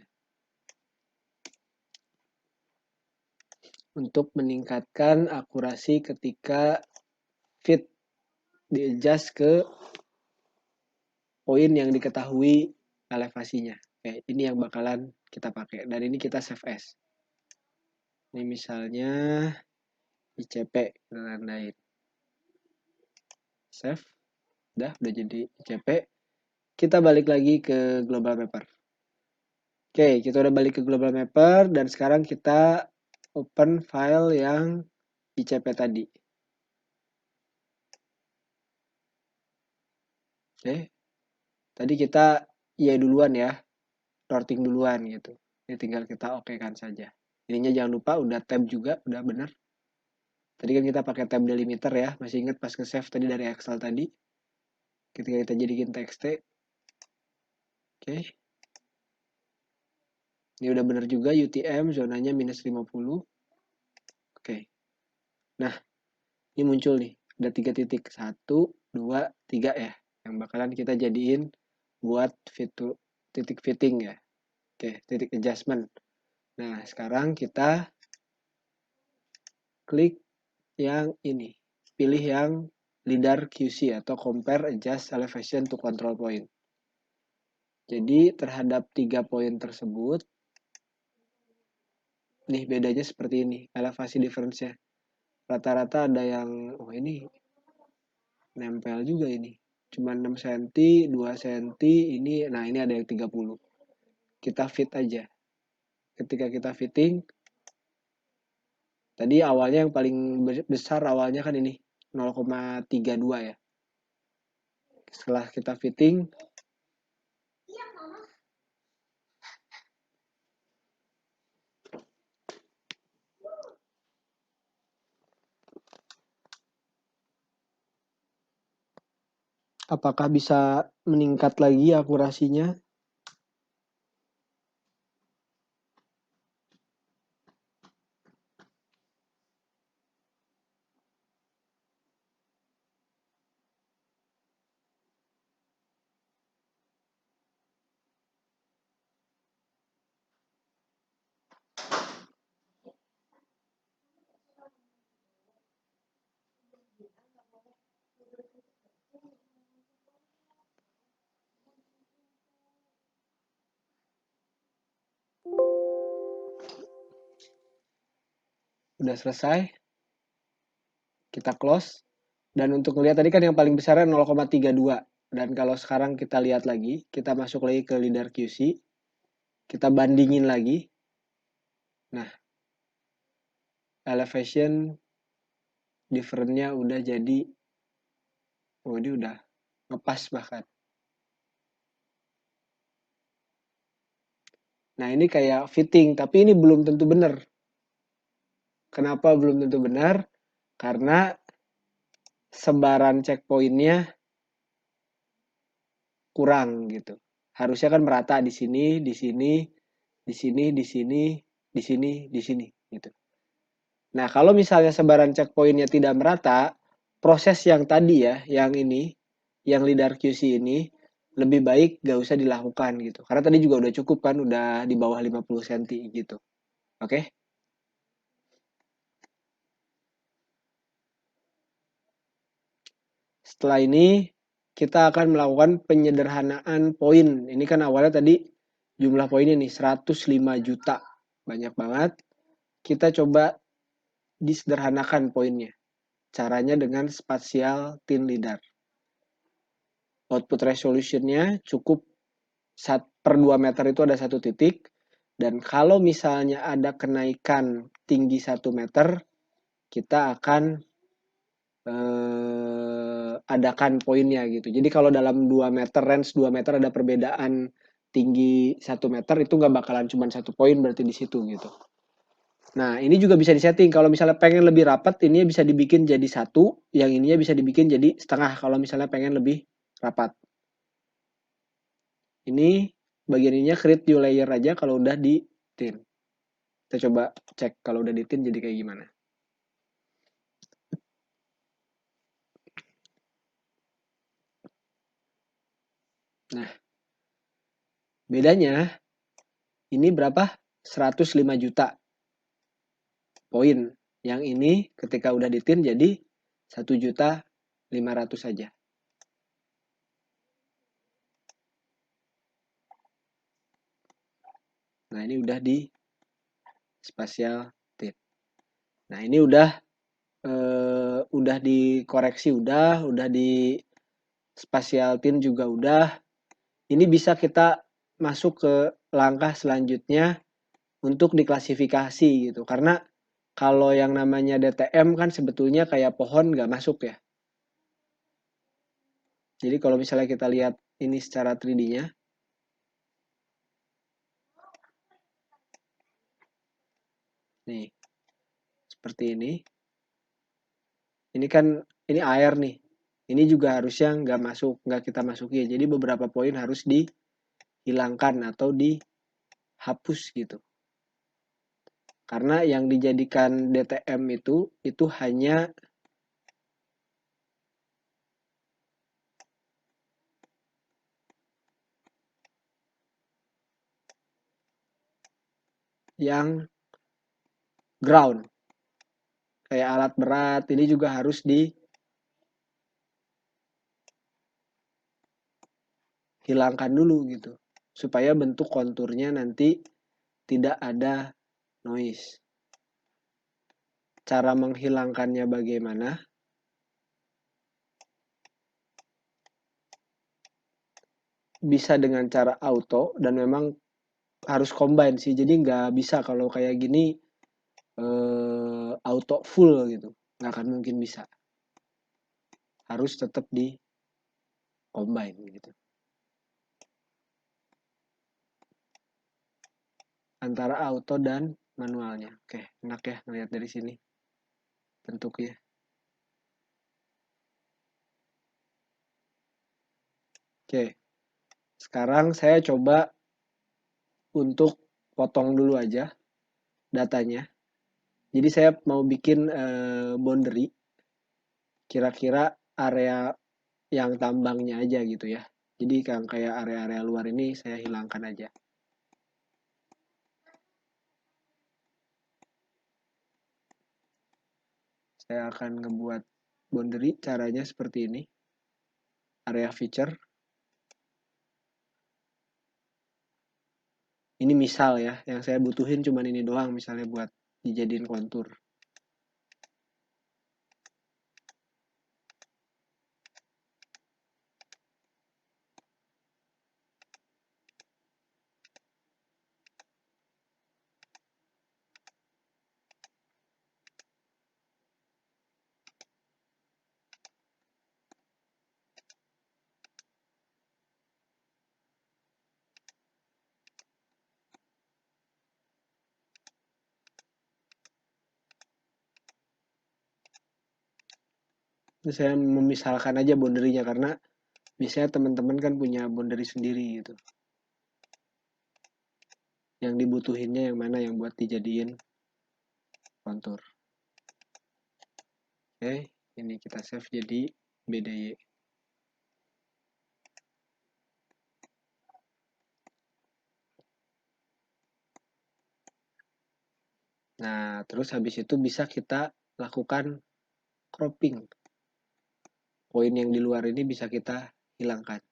Untuk meningkatkan akurasi ketika fit di-adjust ke poin yang diketahui elevasinya. Oke, ini yang bakalan kita pakai. Dan ini kita save as. Ini misalnya ICP kita tandain. Save. Udah jadi ICP. Kita balik lagi ke global mapper. Oke, kita udah balik ke global mapper dan sekarang kita open file yang ICP tadi. Oke. Tadi kita iya duluan ya. Sorting duluan gitu. Ini tinggal kita okekan saja. Ininya jangan lupa udah tab juga, udah bener. Tadi kan kita pakai tab delimiter ya. Masih ingat pas nge-save tadi dari Excel tadi. Ketika kita jadikan txt. Oke. Ini udah benar juga, UTM zonanya minus 50. Oke. Nah, ini muncul nih. Ada 3 titik. 1, 2, 3 ya. Yang bakalan kita jadiin buat titik fitting ya. Oke, titik adjustment. Nah, sekarang kita klik yang ini. Pilih yang LIDAR QC atau Compare Adjust Elevation to Control Point. Jadi terhadap 3 poin tersebut, nih bedanya seperti ini, elevasi difference-nya. Rata-rata ada yang, oh ini nempel juga ini. Cuma 6 cm, 2 cm, ini, nah ini ada yang 30. Kita fit aja. Ketika kita fitting, tadi awalnya yang paling besar awalnya kan ini, 0,32 ya. Setelah kita fitting, apakah bisa meningkat lagi akurasinya? Udah selesai, kita close. Dan untuk melihat tadi kan yang paling besarnya 0,32. Dan kalau sekarang kita lihat lagi, kita masuk lagi ke LIDAR QC, kita bandingin lagi. Nah, elevation difference-nya udah jadi, oh ini udah ngepas bahkan. Nah ini kayak fitting, tapi ini belum tentu benar. Kenapa belum tentu benar? Karena sebaran checkpointnya kurang gitu. Harusnya kan merata di sini, di sini, di sini, di sini, di sini, di sini gitu. Nah, kalau misalnya sebaran checkpointnya tidak merata, proses yang tadi ya, yang ini, yang LIDAR QC ini, lebih baik gak usah dilakukan gitu. Karena tadi juga udah cukup kan, udah di bawah 50 cm gitu. Oke? Setelah ini, kita akan melakukan penyederhanaan poin. Ini kan awalnya tadi jumlah poinnya nih, 105 juta. Banyak banget. Kita coba disederhanakan poinnya. Caranya dengan spatial thin LIDAR. Output resolutionnya cukup 1/2 meter itu ada 1 titik. Dan kalau misalnya ada kenaikan tinggi 1 meter, kita akan adakan poinnya gitu. Jadi kalau dalam 2 meter, range 2 meter ada perbedaan tinggi 1 meter, itu nggak bakalan cuma 1 poin berarti di situ gitu. Nah, ini juga bisa disetting. Kalau misalnya pengen lebih rapat, ini bisa dibikin jadi 1, yang ininya bisa dibikin jadi setengah kalau misalnya pengen lebih rapat. Ini bagian ininya create new layer aja kalau udah di thin. Kita coba cek kalau udah di thin jadi kayak gimana. Nah, bedanya ini berapa? 105 juta poin. Yang ini ketika udah di thin jadi 1.500.000 saja. Nah, ini udah di spatial thin. Nah, ini udah dikoreksi, udah di spatial thin juga udah. Ini bisa kita masuk ke langkah selanjutnya untuk diklasifikasi gitu. Karena kalau yang namanya DTM kan sebetulnya kayak pohon nggak masuk ya. Jadi kalau misalnya kita lihat ini secara 3D-nya, nih seperti ini. Ini kan ini air nih. Ini juga harusnya nggak masuk, nggak kita masuki. Jadi beberapa poin harus dihilangkan atau hapus gitu. Karena yang dijadikan DTM itu hanya yang ground. Kayak alat berat ini juga harus dihilangkan dulu gitu. Supaya bentuk konturnya nanti tidak ada noise. Cara menghilangkannya bagaimana? Bisa dengan cara auto dan memang harus combine sih. Jadi nggak bisa kalau kayak gini auto full gitu. Nggak akan mungkin bisa. Harus tetap di combine gitu. Antara auto dan manualnya. Oke, enak ya ngeliat dari sini bentuknya. Oke, sekarang saya coba untuk potong dulu aja datanya. Jadi saya mau bikin boundary, kira-kira area yang tambangnya aja gitu ya. Jadi kayak area-area luar ini saya hilangkan aja. Saya akan ngebuat boundary, caranya seperti ini. Area feature. Ini misal ya, yang saya butuhin cuma ini doang misalnya buat dijadiin kontur. Terus saya memisalkan aja boundary-nya karena biasanya teman-teman kan punya boundary sendiri gitu. Yang dibutuhinnya yang mana yang buat dijadiin kontur. Oke, ini kita save jadi BDY. Nah, terus habis itu bisa kita lakukan cropping. Poin yang di luar ini bisa kita hilangkan.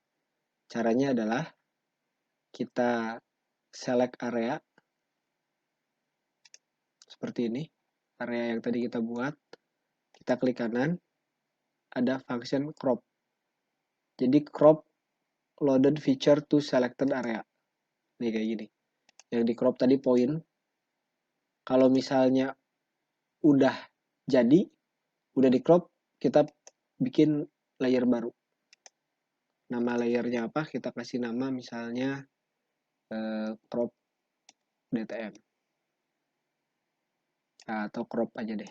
Caranya adalah kita select area seperti ini. Area yang tadi kita buat. Kita klik kanan, ada function crop. Jadi crop loaded feature to selected area. Nih kayak gini. Yang di crop tadi poin. Kalau misalnya udah jadi, udah di crop, kita bikin layer baru. Nama layernya apa? Kita kasih nama misalnya crop DTM. Atau crop aja deh,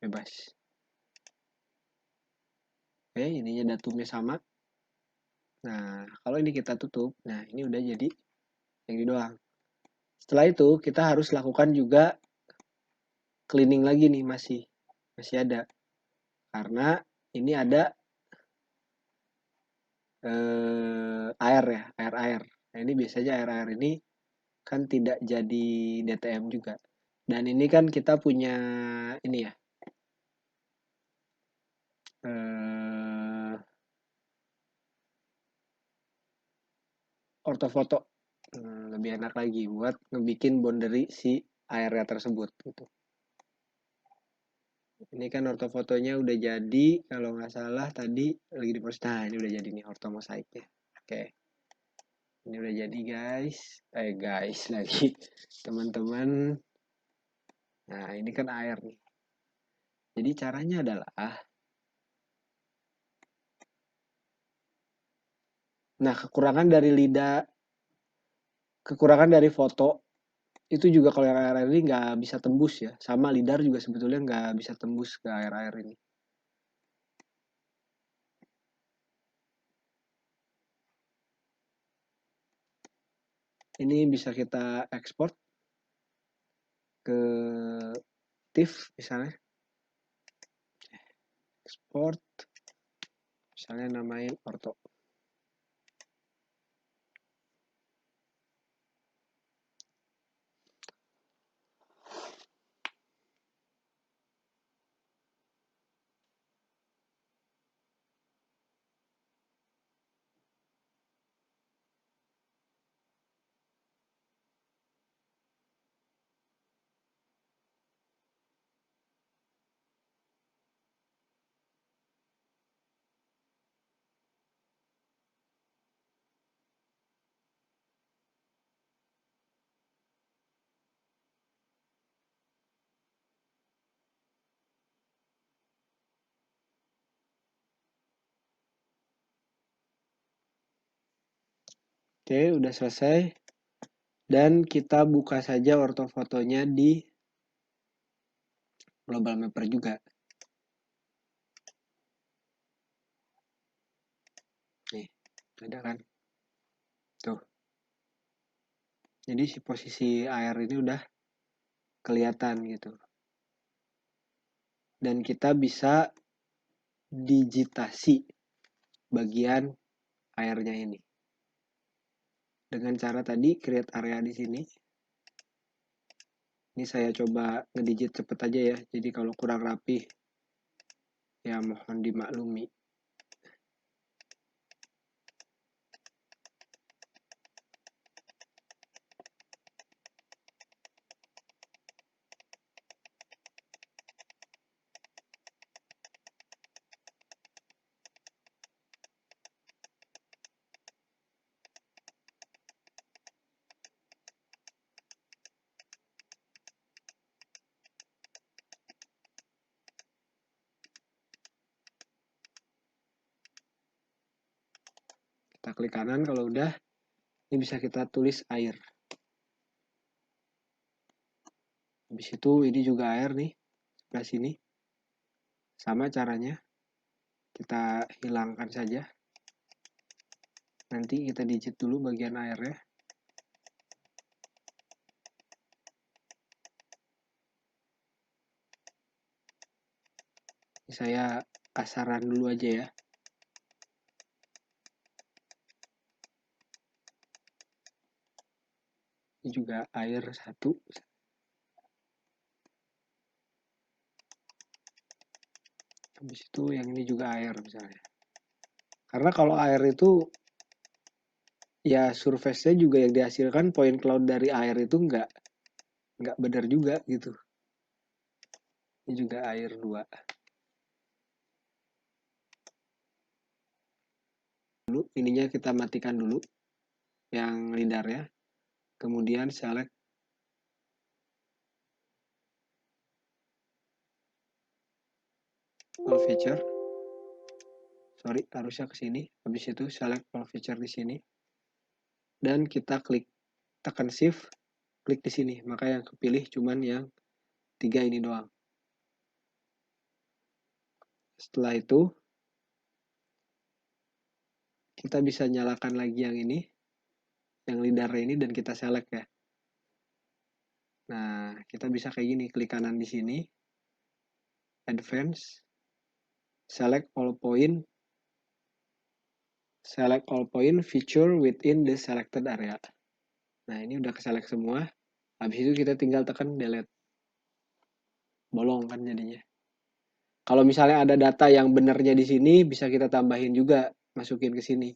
bebas. Oke, ininya datumnya sama. Nah, kalau ini kita tutup, nah ini udah jadi yang ini doang. Setelah itu kita harus lakukan juga cleaning lagi nih, masih ada. Karena ini ada air ya, air. Nah, ini biasanya air ini kan tidak jadi DTM juga. Dan ini kan kita punya ini ya, ortofoto. Lebih enak lagi buat ngebikin boundary si airnya tersebut gitu. Ini kan ortofotonya udah jadi, kalau nggak salah tadi lagi di post. Nah, ini udah jadi nih orto mosaiknya. Oke. Ini udah jadi guys. Guys lagi teman-teman. Nah, ini kan air nih. Jadi caranya adalah, nah kekurangan dari foto itu juga kalau yang air-air ini nggak bisa tembus ya. Sama lidar juga sebetulnya nggak bisa tembus ke air-air ini. Ini bisa kita ekspor ke TIFF misalnya. Export, misalnya namain orto. Oke, udah selesai. Dan kita buka saja ortofotonya di global mapper juga. Nih, ada kan? Tuh. Jadi si posisi air ini udah kelihatan gitu. Dan kita bisa digitasi bagian airnya ini. Dengan cara tadi create area di sini. Ini saya coba ngedigit cepet aja ya. Jadi kalau kurang rapi ya mohon dimaklumi. Kita klik kanan kalau udah. Ini bisa kita tulis air. Habis itu ini juga air nih. Sebelah sini. Sama caranya. Kita hilangkan saja. Nanti kita digit dulu bagian airnya. Ini saya kasaran dulu aja ya. Ini juga air 1. Habis itu yang ini juga air misalnya. Karena kalau air itu ya surface-nya juga yang dihasilkan point cloud dari air itu nggak benar juga gitu. Ini juga air 2. Dulu ininya kita matikan dulu yang lidarnya. Kemudian select all feature. Sorry, harusnya ke sini. Habis itu select all feature di sini. Dan kita klik tekan shift, klik di sini. Maka yang kepilih cuman yang 3 ini doang. Setelah itu kita bisa nyalakan lagi yang ini, yang lidar ini, dan kita select ya. Nah, kita bisa kayak gini, klik kanan di sini, advance, select all point feature within the selected area. Nah, ini udah keselect semua. Habis itu kita tinggal tekan delete. Bolong kan jadinya. Kalau misalnya ada data yang benernya di sini, bisa kita tambahin juga, masukin ke sini.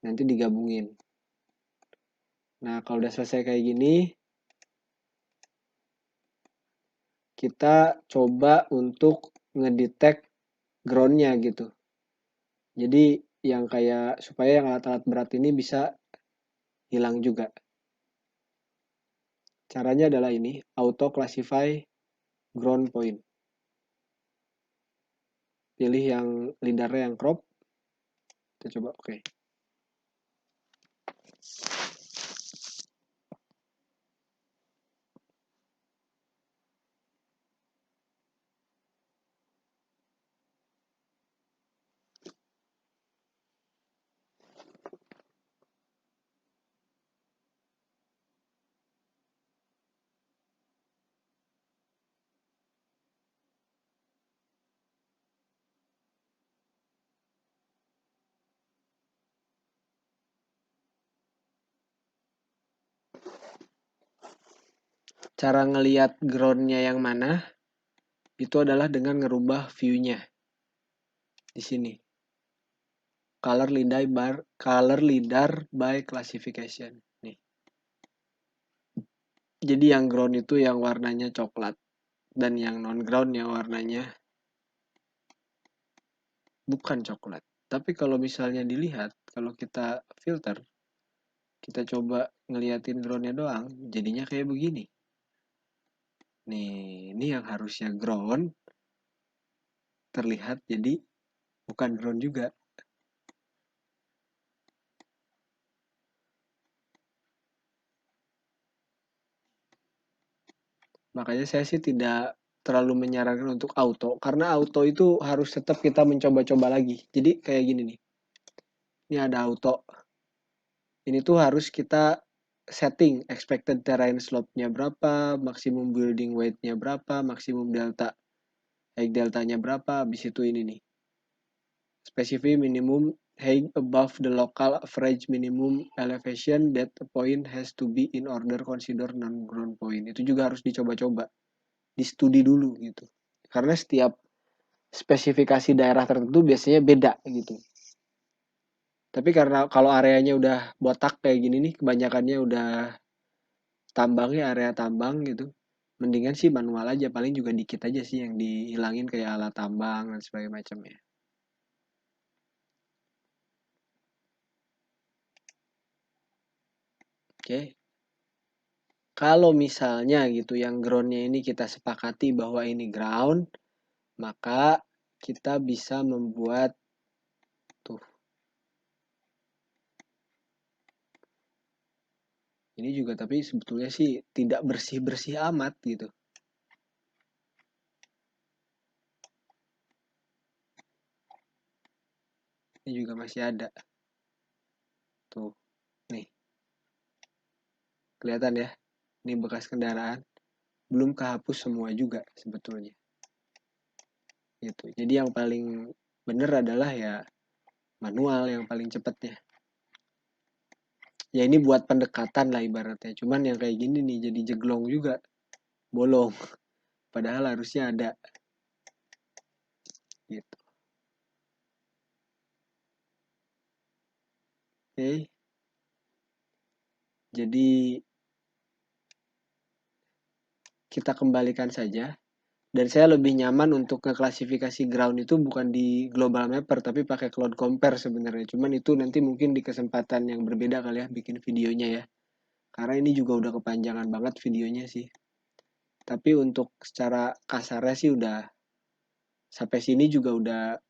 Nanti digabungin. Nah, kalau udah selesai kayak gini, kita coba untuk ngedetect ground-nya gitu. Jadi yang kayak supaya yang alat-alat berat ini bisa hilang juga. Caranya adalah ini, auto classify ground point. Pilih yang lidarnya yang crop. Kita coba oke. Cara ngelihat groundnya yang mana itu adalah dengan ngerubah view-nya di sini. Color leader by classification. Nih. Jadi yang ground itu yang warnanya coklat dan yang non ground yang warnanya bukan coklat. Tapi kalau misalnya dilihat, kalau kita filter, kita coba ngeliatin groundnya doang, jadinya kayak begini. Nih, ini yang harusnya ground terlihat jadi bukan ground juga. Makanya saya sih tidak terlalu menyarankan untuk auto, karena auto itu harus tetap kita mencoba-coba lagi. Jadi kayak gini nih, ini ada auto. Ini tuh harus kita setting expected terrain slope-nya berapa, maksimum building weight-nya berapa, maksimum delta, height deltanya berapa, habis itu ini nih. Specify minimum height above the local average minimum elevation that the point has to be in order consider non-ground point. Itu juga harus dicoba-coba, di studi dulu gitu. Karena setiap spesifikasi daerah tertentu biasanya beda gitu. Tapi karena kalau areanya udah botak kayak gini nih, kebanyakannya udah tambangnya area tambang gitu, mendingan sih manual aja, paling juga dikit aja sih yang dihilangin kayak alat tambang dan sebagainya macamnya. Oke. Kalau misalnya gitu yang groundnya ini kita sepakati bahwa ini ground, maka kita bisa membuat tuh. Ini juga tapi sebetulnya sih tidak bersih-bersih amat gitu. Ini juga masih ada. Tuh, nih. Kelihatan ya? Ini bekas kendaraan. Belum kehapus semua juga sebetulnya. Gitu. Jadi yang paling bener adalah ya manual yang paling cepatnya. Ya ini buat pendekatan lah ibaratnya. Cuman yang kayak gini nih jadi jeglong juga. Bolong. Padahal harusnya ada. Gitu. Oke. Jadi kita kembalikan saja. Dan saya lebih nyaman untuk ngeklasifikasi ground itu bukan di global mapper tapi pakai cloud compare sebenarnya. Cuman itu nanti mungkin di kesempatan yang berbeda kali ya bikin videonya ya. Karena ini juga udah kepanjangan banget videonya sih. Tapi untuk secara kasarnya sih udah sampai sini juga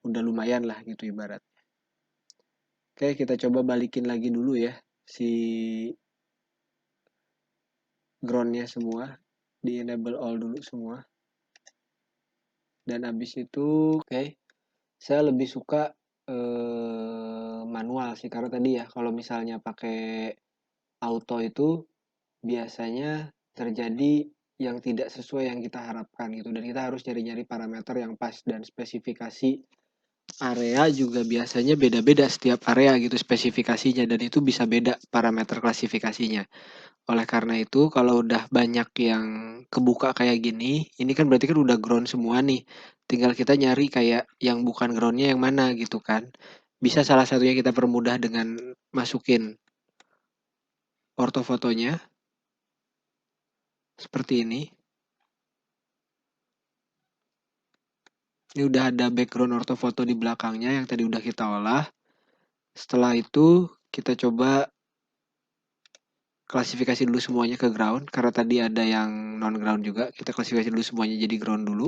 udah lumayan lah gitu ibarat. Oke, kita coba balikin lagi dulu ya si groundnya semua, di enable all dulu semua. Dan habis itu, oke, saya lebih suka manual sih karena tadi ya kalau misalnya pakai auto itu biasanya terjadi yang tidak sesuai yang kita harapkan gitu dan kita harus nyari-nyari parameter yang pas dan spesifikasi area juga biasanya beda-beda setiap area gitu spesifikasinya dan itu bisa beda parameter klasifikasinya. Oleh karena itu kalau udah banyak yang kebuka kayak gini, ini kan berarti kan udah ground semua nih. Tinggal kita nyari kayak yang bukan groundnya yang mana gitu kan. Bisa salah satunya kita permudah dengan masukin ortofotonya seperti ini. Ini udah ada background ortofoto di belakangnya yang tadi udah kita olah. Setelah itu kita coba klasifikasi dulu semuanya ke ground karena tadi ada yang non ground juga. Kita klasifikasi dulu semuanya jadi ground dulu.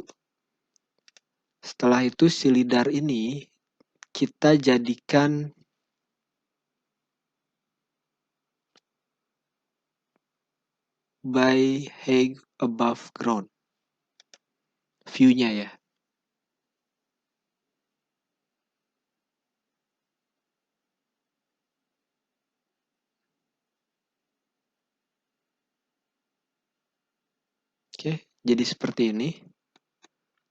Setelah itu si lidar ini kita jadikan by height above ground view-nya ya. Oke, jadi seperti ini.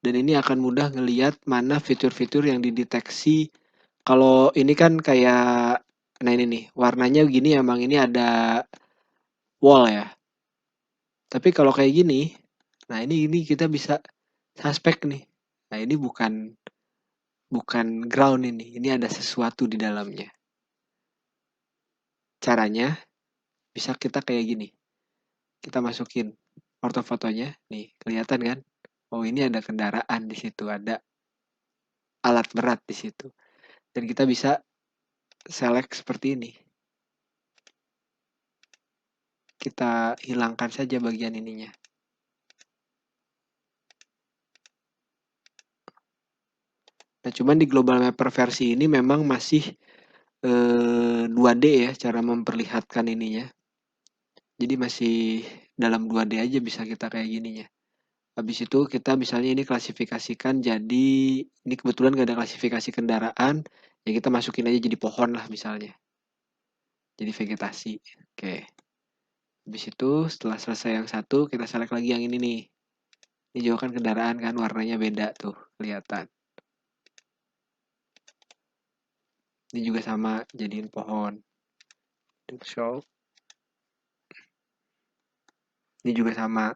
Dan ini akan mudah ngelihat mana fitur-fitur yang dideteksi. Kalau ini kan kayak, nah ini nih, warnanya gini emang ini ada wall ya. Tapi kalau kayak gini, nah ini kita bisa suspek nih. Nah ini bukan ground ini ada sesuatu di dalamnya. Caranya bisa kita kayak gini. Kita masukin ortofotonya, nih kelihatan kan? Oh ini ada kendaraan di situ, ada alat berat di situ. Dan kita bisa select seperti ini. Kita hilangkan saja bagian ininya. Nah, cuman di Global Mapper versi ini memang masih 2D ya cara memperlihatkan ininya. Jadi masih dalam 2D aja bisa kita kayak gininya. Habis itu kita misalnya ini klasifikasikan jadi, ini kebetulan gak ada klasifikasi kendaraan, ya kita masukin aja jadi pohon lah misalnya. Jadi vegetasi. Oke. Habis itu setelah selesai yang satu, kita select lagi yang ini nih. Ini juga kan kendaraan kan, warnanya beda tuh, kelihatan. Ini juga sama, jadiin pohon. Show. Ini juga sama.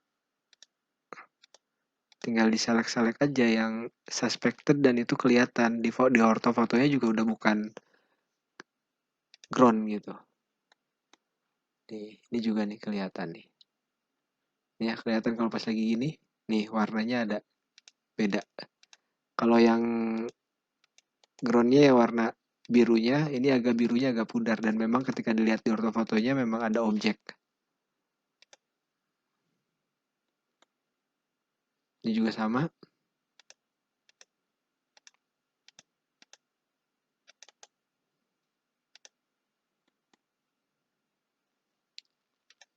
Tinggal di select aja yang suspected dan itu kelihatan. Di ortofotonya juga udah bukan ground gitu. Nih, ini juga nih kelihatan nih. Nih ya, kelihatan kalau pas lagi gini, nih warnanya ada beda. Kalau yang groundnya ya warna birunya, ini agak birunya agak pudar dan memang ketika dilihat di ortofotonya memang ada objek. Ini juga sama.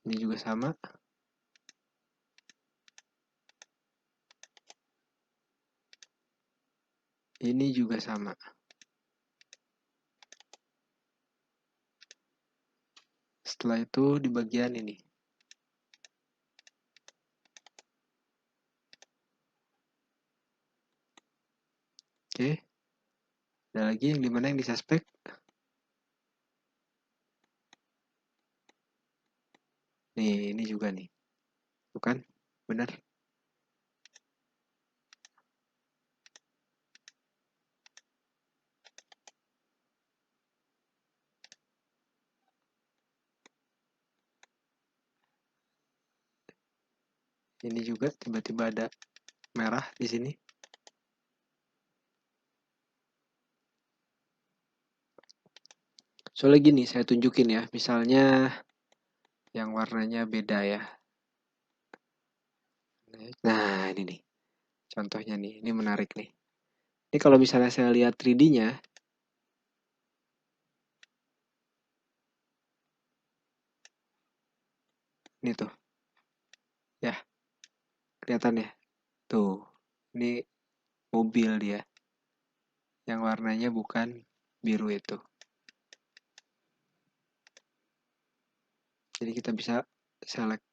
Ini juga sama. Ini juga sama. Setelah itu di bagian ini. Oke. Ada lagi yang dimana yang disuspek. Nih, ini juga nih. Bukan? Benar? Ini juga tiba-tiba ada merah di sini. Soalnya gini, saya tunjukin ya. Misalnya yang warnanya beda ya. Nah, ini nih. Contohnya nih, ini menarik nih. Ini kalau misalnya saya lihat 3D-nya, ini tuh. Ya, kelihatan ya? Tuh, ini mobil dia. Yang warnanya bukan biru itu. Jadi kita bisa select.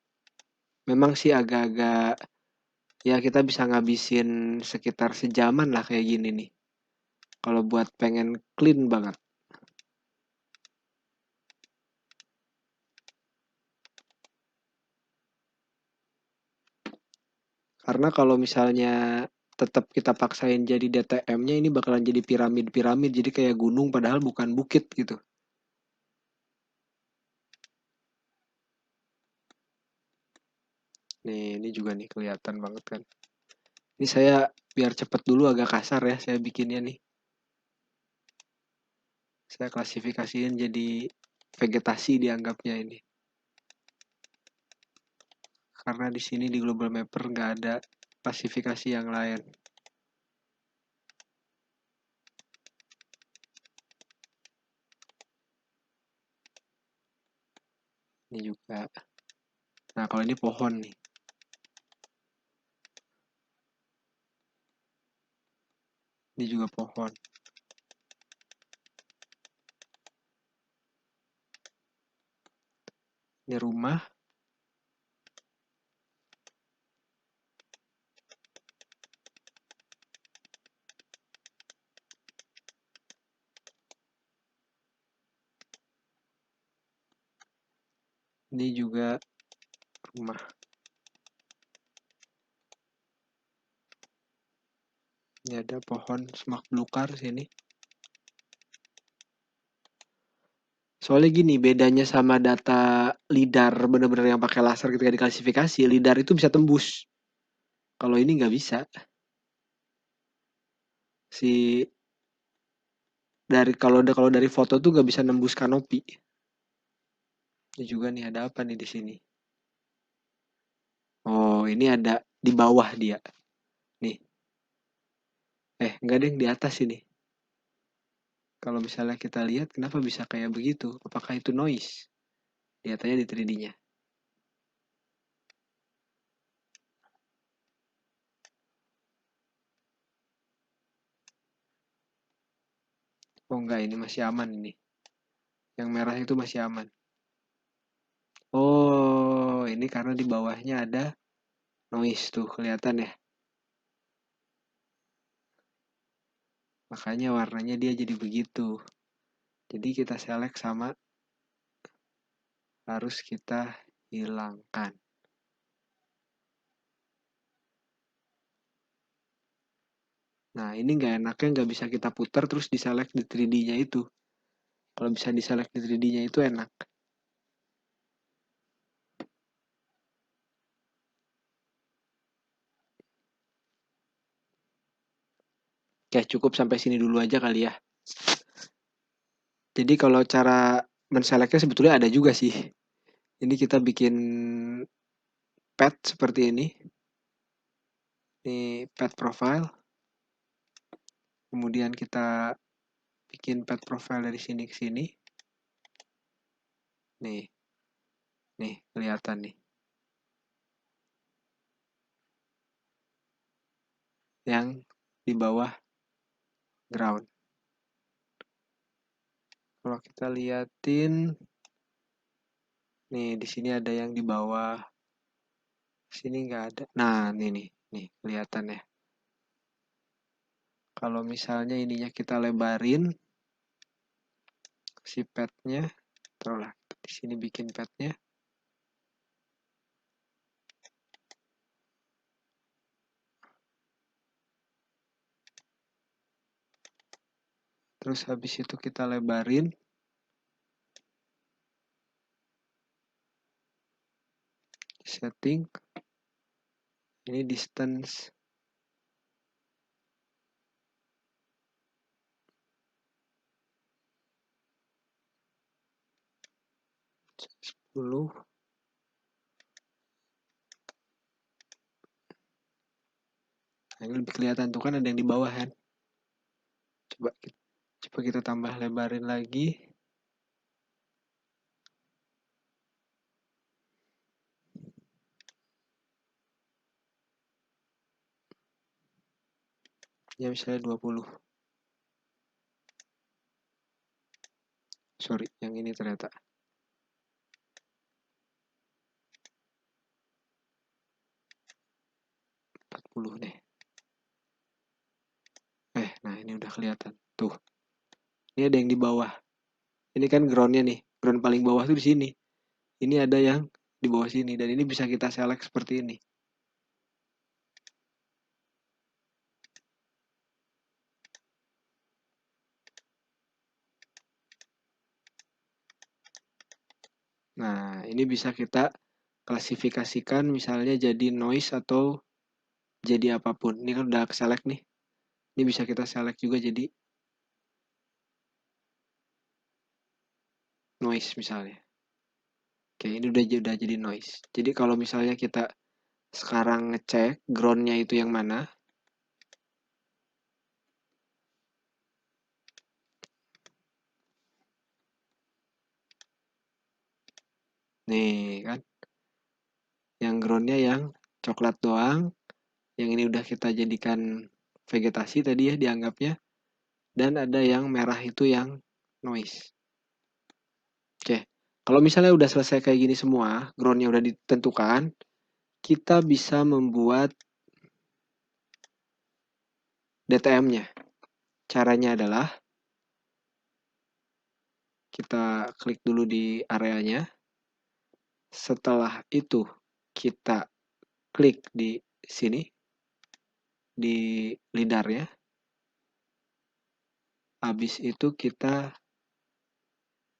Memang sih agak-agak, ya kita bisa ngabisin sekitar sejaman lah kayak gini nih. Kalau buat pengen clean banget. Karena kalau misalnya tetap kita paksain jadi DTM-nya, ini bakalan jadi piramid-piramid. Jadi kayak gunung padahal bukan bukit gitu. Nih, ini juga nih kelihatan banget kan. Ini saya biar cepet dulu agak kasar ya saya bikinnya nih. Saya klasifikasiin jadi vegetasi dianggapnya ini. Karena di sini di Global Mapper nggak ada klasifikasi yang lain. Ini juga. Nah, kalau ini pohon nih. Ini juga pohon. Ini rumah. Ini juga rumah. Ini ada pohon semak belukar sini. Soalnya gini, bedanya sama data LIDAR bener-bener yang pakai laser ketika diklasifikasi, LIDAR itu bisa tembus. Kalau ini nggak bisa. Kalau dari foto tuh nggak bisa nembus kanopi. Ini juga nih ada apa nih di sini? Oh, ini ada di bawah dia. Nih. Enggak deh, di atas ini. Kalau misalnya kita lihat, kenapa bisa kayak begitu? Apakah itu noise? Lihat aja di 3D-nya. Oh enggak, ini masih aman ini. Yang merah itu masih aman. Oh, ini karena di bawahnya ada noise tuh, kelihatan ya. Makanya warnanya dia jadi begitu. Jadi kita select sama harus kita hilangkan. Nah, ini nggak enaknya nggak bisa kita putar terus diselect di 3D-nya itu. Kalau bisa diselect di 3D-nya itu enak. Oke, cukup sampai sini dulu aja kali ya. Jadi kalau cara menselectnya sebetulnya ada juga sih. Ini kita bikin pet seperti ini. Ini pet profile. Kemudian kita bikin pet profile dari sini ke sini. Nih kelihatan nih. Yang di bawah ground. Kalau kita liatin, nih di sini ada yang di bawah. Sini nggak ada. Nah, nih kelihatan ya. Kalau misalnya ininya kita lebarin si petnya, taruhlah di sini bikin petnya. Terus habis itu kita lebarin. Setting. Ini distance. Sepuluh. Nah, ini lebih kelihatan tuh kan ada yang di bawah kan. Coba kita tambah lebarin lagi. Ya misalnya 20. Sorry, yang ini ternyata. 40 deh. Nah ini udah kelihatan. Tuh. Ini ada yang di bawah. Ini kan groundnya nih. Ground paling bawah tuh di sini. Ini ada yang di bawah sini. Dan ini bisa kita select seperti ini. Nah, ini bisa kita klasifikasikan misalnya jadi noise atau jadi apapun. Ini kan udah select nih. Ini bisa kita select juga jadi noise misalnya. Oke, ini udah jadi noise. Jadi kalau misalnya kita sekarang ngecek groundnya itu yang mana. Nih kan. Yang groundnya yang coklat doang. Yang ini udah kita jadikan vegetasi tadi ya dianggapnya. Dan ada yang merah itu yang noise. Oke, kalau misalnya udah selesai kayak gini semua, groundnya udah ditentukan, kita bisa membuat DTM-nya. Caranya adalah kita klik dulu di areanya. Setelah itu kita klik di sini, di LIDAR-nya. habis itu kita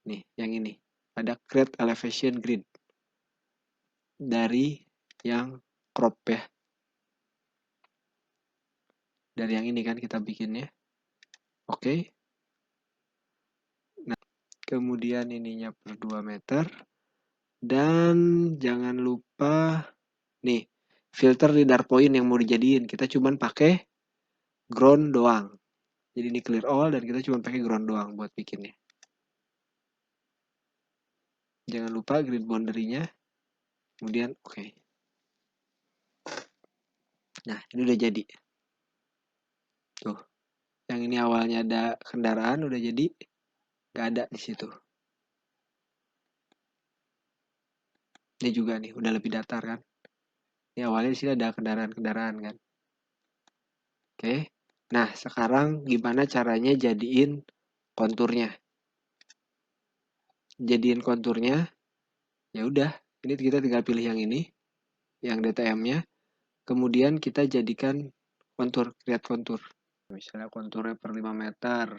nih yang ini ada create elevation grid dari yang crop ya, dari yang ini kan kita bikinnya. Oke. Nah, kemudian ininya per 2 meter. Dan jangan lupa nih, filter lidar point yang mau dijadiin. Kita cuman pakai ground doang. Jadi ini clear all dan kita cuma pakai ground doang buat bikinnya. Jangan lupa grid boundary-nya. Kemudian oke. Nah, ini udah jadi. Tuh. Yang ini awalnya ada kendaraan udah jadi nggak ada di situ. Ini juga nih udah lebih datar kan. Ini awalnya di sini ada kendaraan-kendaraan kan. Oke. Nah, sekarang gimana caranya jadiin konturnya? Jadiin konturnya, ya udah. Ini kita tinggal pilih yang ini, yang DTM-nya. Kemudian kita jadikan kontur, create kontur. Misalnya konturnya per 5 meter.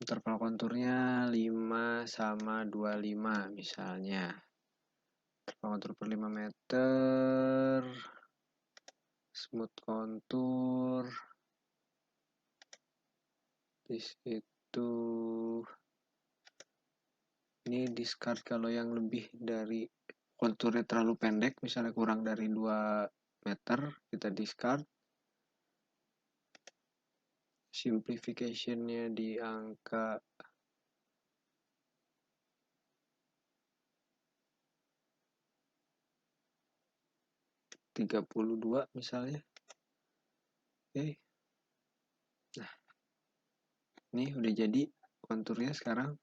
Interval konturnya 5 sama 25 misalnya. Interval kontur per 5 meter. Smooth kontur. Di situ. Ini discard kalau yang lebih dari konturnya terlalu pendek, misalnya kurang dari 2 meter, kita discard. Simplification-nya di angka 32 misalnya. Oke. Nah, ini udah jadi konturnya sekarang.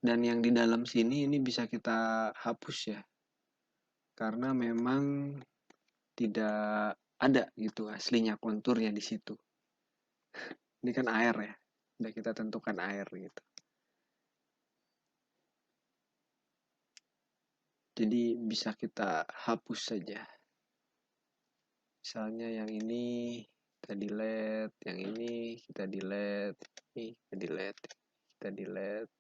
Dan yang di dalam sini ini bisa kita hapus ya. Karena memang tidak ada gitu aslinya konturnya di situ. Ini kan air ya. Udah kita tentukan air gitu. Jadi bisa kita hapus saja. Misalnya yang ini kita delete, yang ini kita delete, ini kita delete, kita delete.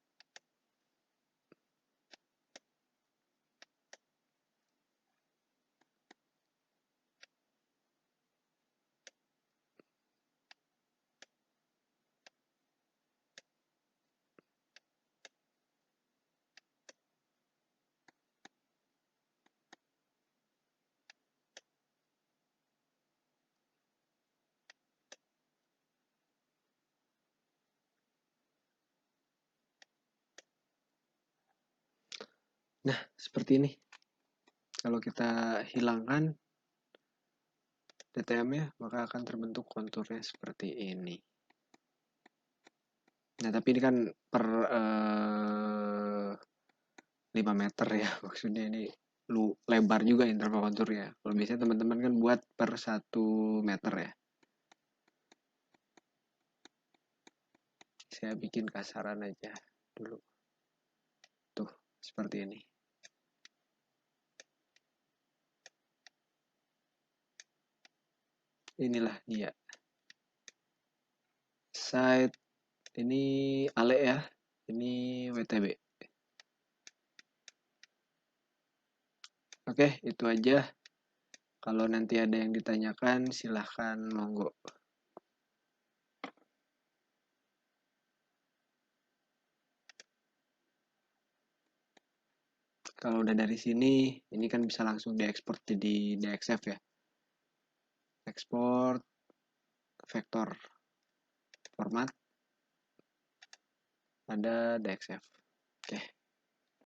Nah, seperti ini. Kalau kita hilangkan DTM-nya, maka akan terbentuk konturnya seperti ini. Nah, tapi ini kan per 5 meter ya, maksudnya ini lebar juga interval konturnya. Kalau biasanya teman-teman kan buat per 1 meter ya. Saya bikin kasaran aja dulu. Tuh, seperti ini. Inilah dia. Site ini Ale ya. Ini WTB. Oke, itu aja. Kalau nanti ada yang ditanyakan, silahkan monggo. Kalau udah dari sini, ini kan bisa langsung diekspor jadi DXF ya. Ekspor vektor format ada DXF. Oke.